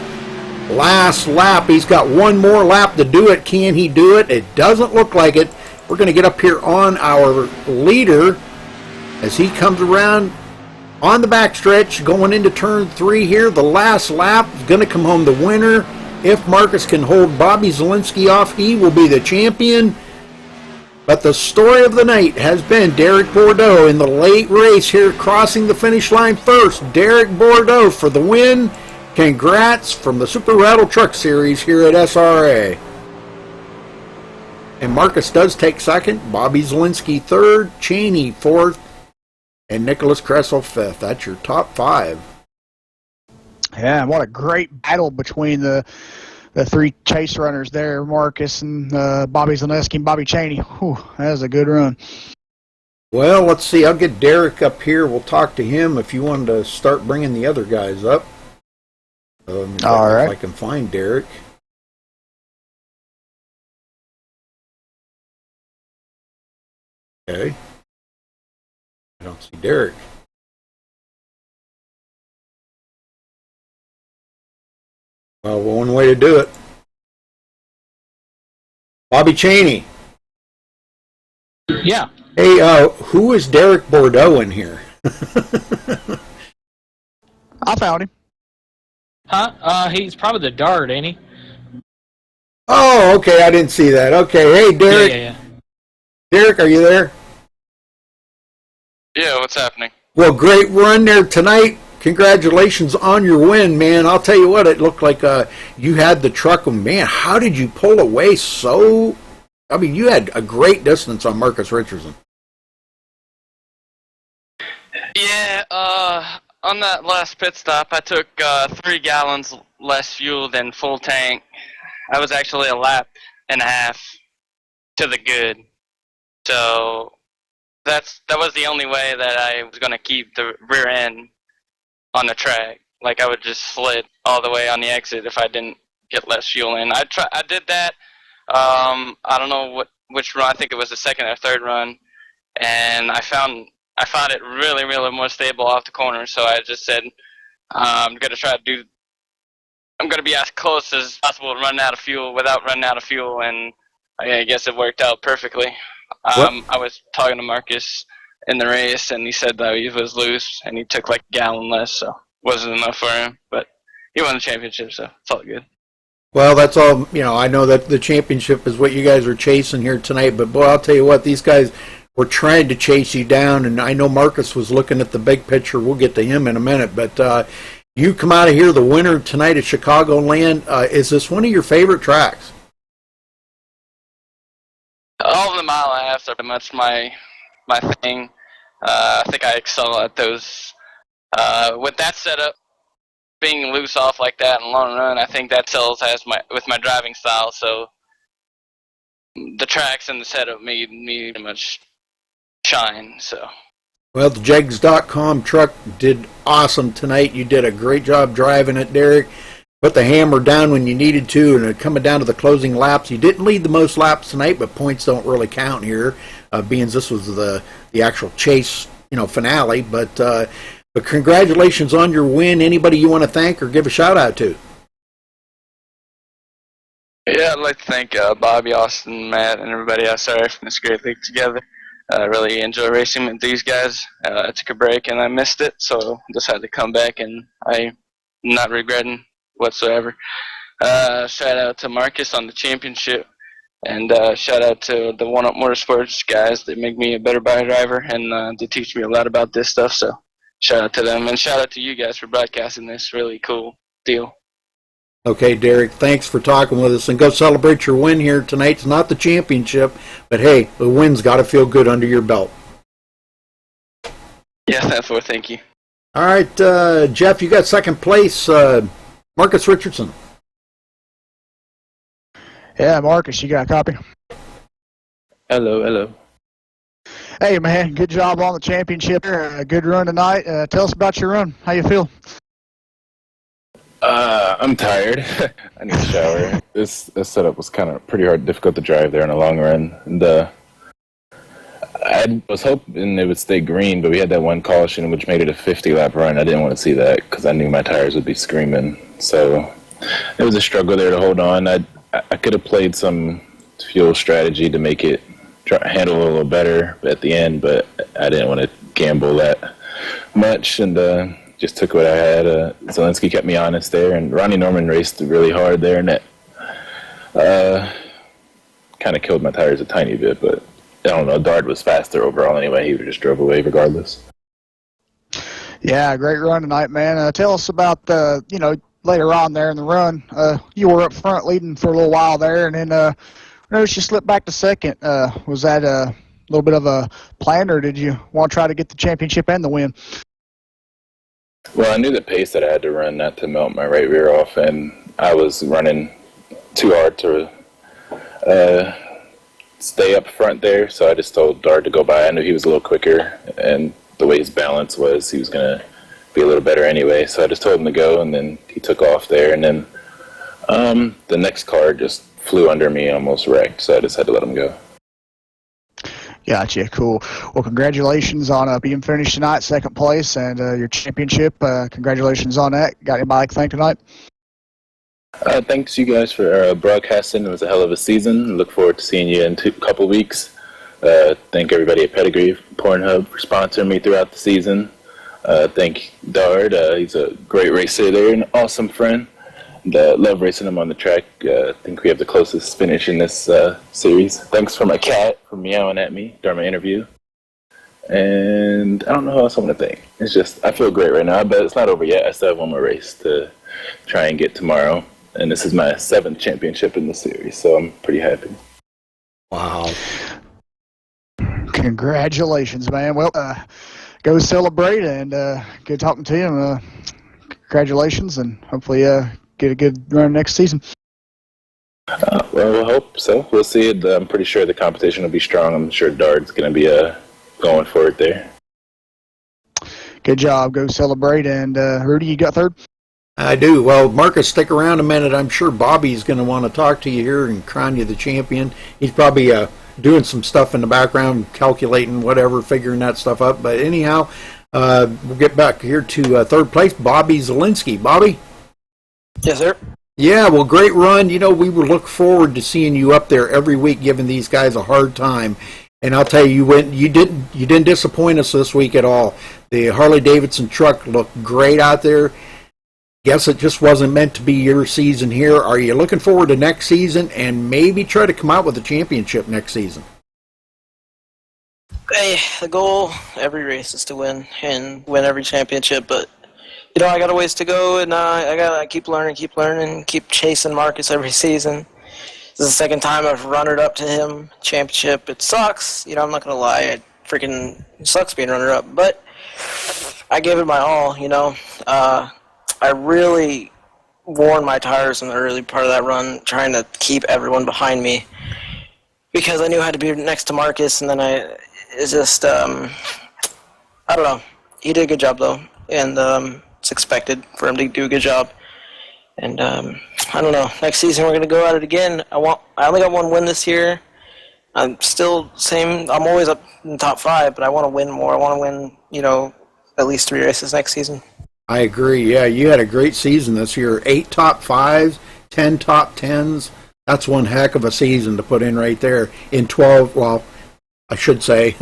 Last lap, he's got one more lap to do it. Can he do it? It doesn't look like it. We're going to get up here on our leader as he comes around on the backstretch going into turn 3 here. The last lap is going to come home the winner. If Marcus can hold Bobby Zielinski off, he will be the champion. But the story of the night has been Derek Bordeaux in the late race here, crossing the finish line first. Derek Bordeaux for the win. Congrats from the Super Rattle Truck Series here at SRA. And Marcus does take second. Bobby Zielinski third. Cheney fourth. And Nicholas Kressel fifth. That's your top 5. Yeah, what a great battle between the 3 chase runners there, Marcus and Bobby Zielinski and Bobby Cheney. Whew, that was a good run. Well, let's see. I'll get Derek up here. We'll talk to him if you wanted to start bringing the other guys up. All right. If I can find Derek. Okay. I don't see Derek. Well, one way to do it. Bobby Cheney. Yeah. Hey, who is Derek Bordeaux in here? I found him. Huh? He's probably the dart, ain't he? Oh, okay. I didn't see that. Okay. Hey, Derek. Yeah. Derek, are you there? Yeah, what's happening? Well, great run there tonight. Congratulations on your win, man. I'll tell you what, it looked like you had the truck. Man, how did you pull away so... I mean, you had a great distance on Marcus Richardson. Yeah, on that last pit stop, I took 3 gallons less fuel than full tank. I was actually a lap and a half to the good. So that was the only way that I was going to keep the rear end on the track. Like, I would just slid all the way on the exit if I didn't get less fuel in. I did that. I don't know which run. I think it was the second or third run, and I found it really, really more stable off the corner. So I just said, I'm gonna be as close as possible to running out of fuel without running out of fuel, and I guess it worked out perfectly. I was talking to Marcus in the race, and he said that he was loose, and he took like a gallon less, so wasn't enough for him. But he won the championship, so it's all good. Well, that's all, I know that the championship is what you guys are chasing here tonight, but boy, I'll tell you what, these guys were trying to chase you down, and I know Marcus was looking at the big picture. We'll get to him in a minute, but you come out of here the winner tonight at Chicagoland. Is this one of your favorite tracks? All of the mile halves are pretty much my thing. I think I excel at those. With that setup, being loose off like that and long run, I think that sells with my driving style. So the tracks and the setup made me pretty much shine. So. Well, the Jegs.com truck did awesome tonight. You did a great job driving it, Derek. Put the hammer down when you needed to, and coming down to the closing laps. You didn't lead the most laps tonight, but points don't really count here, being this was the actual chase, finale. But congratulations on your win. Anybody you want to thank or give a shout out to? Yeah, I'd like to thank Bobby, Austin, Matt, and everybody else for this great league together. I really enjoy racing with these guys. I took a break and I missed it, so decided to come back, and I'm not regretting whatsoever. Shout out to Marcus on the championship, and shout out to the One Up Motorsports guys that make me a better bike driver, and they teach me a lot about this stuff. So shout out to them, and shout out to you guys for broadcasting this really cool deal. Okay, Derek, thanks for talking with us, and go celebrate your win here tonight. It's not the championship, but hey, the win's got to feel good under your belt. Yeah, that's what. Thank you. All right, Jeff, you got second place. Marcus Richardson. Yeah, Marcus, you got a copy? Hello. Hey, man, good job on the championship. Good run tonight. Tell us about your run. How you feel? I'm tired. I need a shower. This setup was kind of pretty difficult to drive there in the long run. And I was hoping it would stay green, but we had that one caution which made it a 50-lap run. I didn't want to see that because I knew my tires would be screaming. So it was a struggle there to hold on. I could have played some fuel strategy to make it handle a little better at the end, but I didn't want to gamble that much, and just took what I had. Zelensky kept me honest there, and Ronnie Norman raced really hard there, and that kind of killed my tires a tiny bit, but I don't know, Dart was faster overall anyway. He just drove away regardless. Yeah, great run tonight, man. Tell us about later on there in the run. You were up front leading for a little while there, and then noticed you slipped back to second. Was that a little bit of a plan, or did you want to try to get the championship and the win? Well, I knew the pace that I had to run not to melt my right rear off, and I was running too hard to stay up front there, so I just told Dart to go by. I knew he was a little quicker, and the way his balance was, he was going to be a little better anyway, so I just told him to go, and then he took off there, and then the next car just flew under me, almost wrecked, so I just had to let him go. Gotcha, cool. Well, congratulations on being finished tonight, second place, and your championship. Congratulations on that. Got anybody to thank tonight? Thanks you guys for broadcasting. It was a hell of a season. Look forward to seeing you in a couple weeks. Thank everybody at Pedigree Pornhub for sponsoring me throughout the season. Thank Dard. He's a great racer there, an awesome friend. Love racing him on the track. I think we have the closest finish in this series. Thanks for my cat for meowing at me during my interview. And I don't know who else I want to thank. It's just, I feel great right now, but it's not over yet. I still have one more race to try and get tomorrow. And this is my 7th championship in the series, so I'm pretty happy. Wow. Congratulations, man. Well, go celebrate, and good talking to you. Congratulations, and hopefully get a good run next season. Well, I hope so. We'll see. I'm pretty sure the competition will be strong. I'm sure Dard's going to be going for it there. Good job. Go celebrate. And Rudy, you got third? I do. Well, Marcus, stick around a minute. I'm sure Bobby's going to want to talk to you here and crown you the champion. He's probably doing some stuff in the background, calculating whatever, figuring that stuff up. But anyhow, we'll get back here to third place, Bobby Zelensky. Bobby? Yes, sir. Yeah, well, great run. You know, we will look forward to seeing you up there every week, giving these guys a hard time. And I'll tell you, you didn't disappoint us this week at all. The Harley Davidson truck looked great out there. Guess it just wasn't meant to be your season here. Are you looking forward to next season and maybe try to come out with a championship next season? Hey, the goal every race is to win and win every championship, but you know, I got a ways to go, and I gotta keep learning, keep chasing Marcus every season. This is the second time I've runner-up to him championship. It sucks, you know, I'm not gonna lie. It freaking sucks being runner-up, but I gave it my all, you know. I really worn my tires in the early part of that run, trying to keep everyone behind me because I knew I had to be next to Marcus, and then it's just, I don't know. He did a good job, though, and it's expected for him to do a good job. And I don't know. Next season, we're going to go at it again. I only got one win this year. I'm still same. I'm always up in the top 5, but I want to win more. I want to win, you know, at least 3 races next season. I agree. Yeah, you had a great season this year. 8 top 5s, 10 top 10s. That's one heck of a season to put in right there in 12, well, I should say.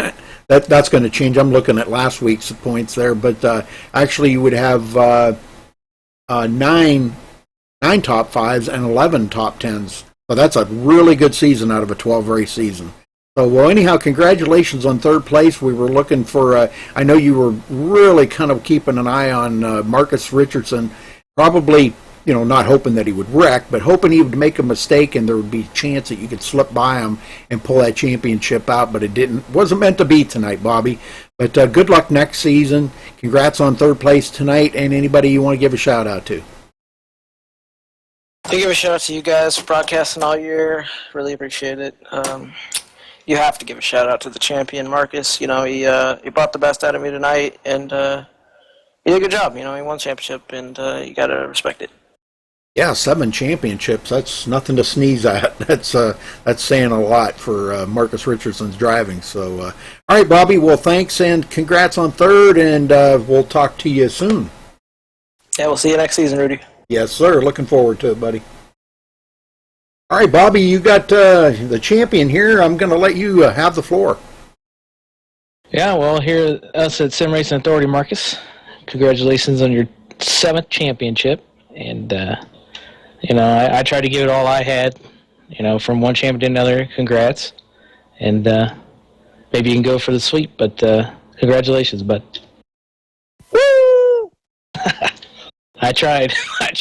That's going to change. I'm looking at last week's points there, but actually you would have nine top fives and 11 top tens. So that's a really good season out of a 12-race season. So, well, anyhow, congratulations on third place. We were looking for, I know you were really kind of keeping an eye on Marcus Richardson, probably, not hoping that he would wreck, but hoping he would make a mistake and there would be a chance that you could slip by him and pull that championship out, but it wasn't meant to be tonight, Bobby. But good luck next season. Congrats on third place tonight, and anybody you want to give a shout out to. I give a shout out to you guys for broadcasting all year. Really appreciate it. You have to give a shout out to the champion, Marcus. He brought the best out of me tonight, and he did a good job. He won championship, and you got to respect it. Yeah, 7 championships. That's nothing to sneeze at. That's saying a lot for Marcus Richardson's driving. So, all right, Bobby. Well, thanks and congrats on third, and we'll talk to you soon. Yeah, we'll see you next season, Rudy. Yes, sir. Looking forward to it, buddy. All right, Bobby, you got the champion here. I'm going to let you have the floor. Yeah, well, here us at Sim Racing Authority, Marcus. Congratulations on your 7th championship. And, I tried to give it all I had, from one champion to another. Congrats. And maybe you can go for the sweep, but congratulations, bud. Woo! I tried.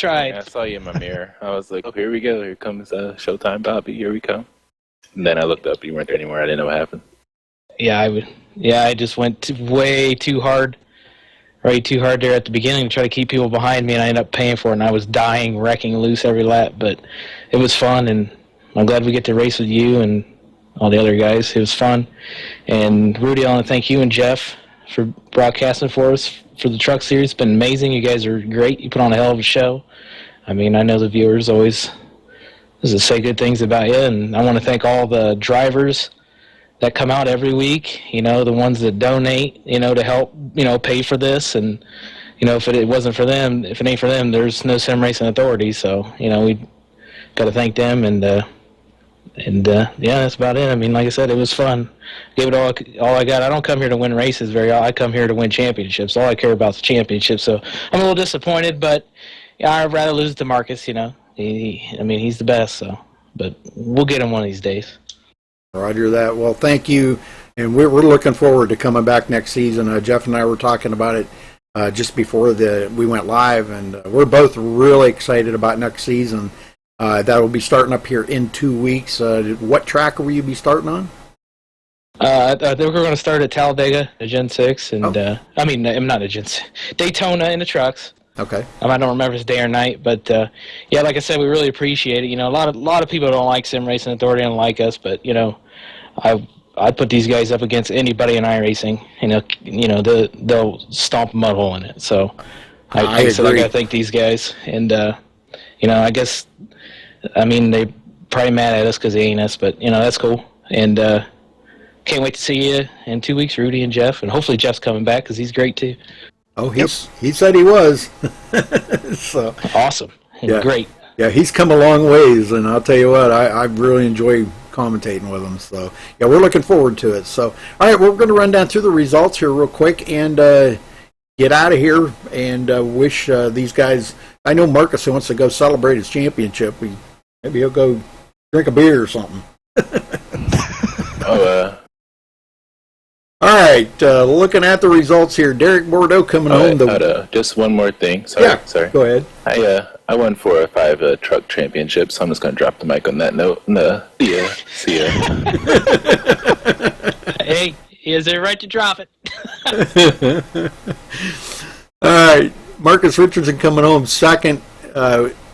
Yeah, I saw you in my mirror. I was like, oh, here we go. Here comes Showtime Bobby. Here we come. And then I looked up. You weren't there anymore. I didn't know what happened. I just went way too hard there at the beginning to try to keep people behind me, and I ended up paying for it, and I was dying, wrecking loose every lap. But it was fun, and I'm glad we get to race with you and all the other guys. It was fun. And Rudy, I want to thank you and Jeff for broadcasting for us for the truck series. It's been amazing. You guys are great. You put on a hell of a show. I mean, I know the viewers always say good things about you, and I want to thank all the drivers that come out every week, the ones that donate, to help, pay for this. And, if it wasn't for them, if it ain't for them, there's no Sim Racing Authority. So, we got to thank them. And that's about it. I mean, like I said, it was fun. Gave it all I got. I don't come here to win races very often. I come here to win championships. All I care about is the championship. So I'm a little disappointed, but I'd rather lose to Marcus, he's the best. So, but we'll get him one of these days. Roger that. Well, thank you, and we're looking forward to coming back next season. Jeff and I were talking about it just before we went live, and we're both really excited about next season. That will be starting up here in 2 weeks. What track will you be starting on? I think we're going to start at Talladega, a Gen 6, and I'm not a Gen 6, Daytona in the trucks. Okay. I don't remember if it's day or night, but like I said, we really appreciate it. A lot of people don't like Sim Racing Authority and like us, but I put these guys up against anybody in iRacing. They'll stomp a mud hole in it. So I got to thank these guys, and I guess they probably mad at us because they ain't us, but that's cool. And can't wait to see you in 2 weeks, Rudy and Jeff, and hopefully Jeff's coming back because he's great too. Oh, he said he was. So awesome. Yeah. Great. Yeah, he's come a long ways, and I'll tell you what, I really enjoy commentating with him. So, yeah, we're looking forward to it. So, all right, we're going to run down through the results here real quick and get out of here and wish these guys. I know Marcus wants to go celebrate his championship. Maybe he'll go drink a beer or something. All right, looking at the results here, Derek Bordeaux coming home. Just one more thing. Sorry. Go ahead. I won 4 or 5 truck championships, so I'm just going to drop the mic on that note. See ya. Hey, he has a right to drop it. All right, Marcus Richardson coming home second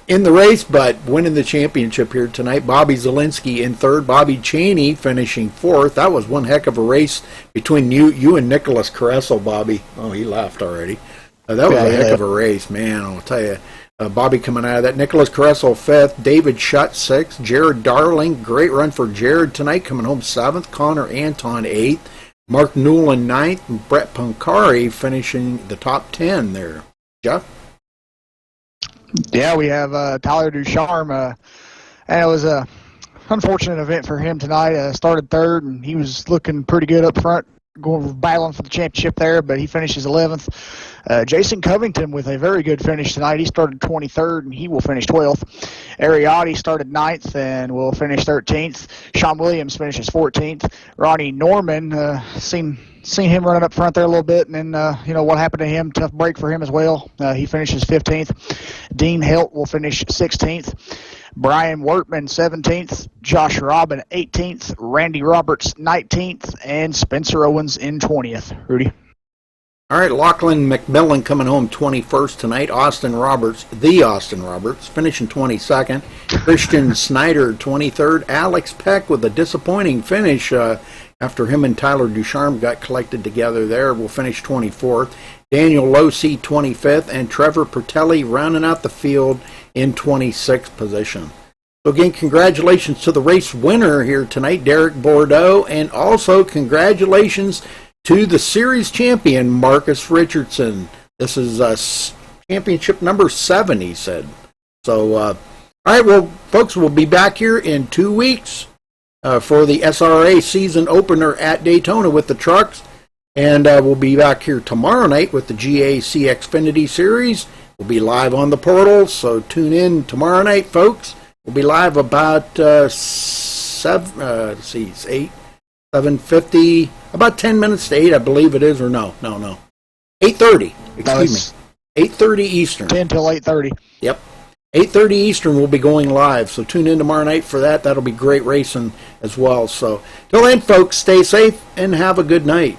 in the race, but winning the championship here tonight. Bobby Zielinski in third. Bobby Cheney finishing fourth. That was one heck of a race between you and Nicholas Caressel, Bobby. Oh, he laughed already. That was a heck of a race, man, I'll tell you. Bobby coming out of that. Nicholas Caressel fifth. David Shutt sixth. Jared Darling, great run for Jared tonight, coming home seventh. Connor Anton eighth. Mark Newland ninth. And Brett Pancari finishing the top 10 there. Jeff? Yeah, we have Tyler Ducharme, and it was unfortunate event for him tonight. Started third, and he was looking pretty good up front, battling for the championship there, but he finishes 11th. Jason Covington with a very good finish tonight. He started 23rd, and he will finish 12th. Ariati started 9th and will finish 13th. Sean Williams finishes 14th. Ronnie Norman, seen him running up front there a little bit, and then, what happened to him, tough break for him as well. He finishes 15th. Dean Helt will finish 16th. Brian Wortman, 17th. Josh Robin, 18th. Randy Roberts, 19th. And Spencer Owens in 20th. Rudy? All right, Lachlan McMillan coming home 21st tonight. Austin Roberts, finishing 22nd. Christian Snyder, 23rd. Alex Peck with a disappointing finish after him and Tyler Ducharme got collected together there. Will finish 24th. Daniel Losey, 25th. And Trevor Pertelli rounding out the field in 26th position. So again, congratulations to the race winner here tonight, Derek Bordeaux, and also congratulations to the series champion, Marcus Richardson. This is championship number 7, he said. So, all right, well, folks, we'll be back here in 2 weeks for the SRA season opener at Daytona with the trucks. And we'll be back here tomorrow night with the GAC Xfinity Series. We'll be live on the portal, so tune in tomorrow night, folks. We'll be live about 7:50, about 10 minutes to 8, I believe it is, or no. 8:30, excuse me. 8:30 Eastern. 10 till 8:30. Yep. 8:30 Eastern we'll be going live, so tune in tomorrow night for that. That'll be great racing as well. So till then, folks, stay safe and have a good night.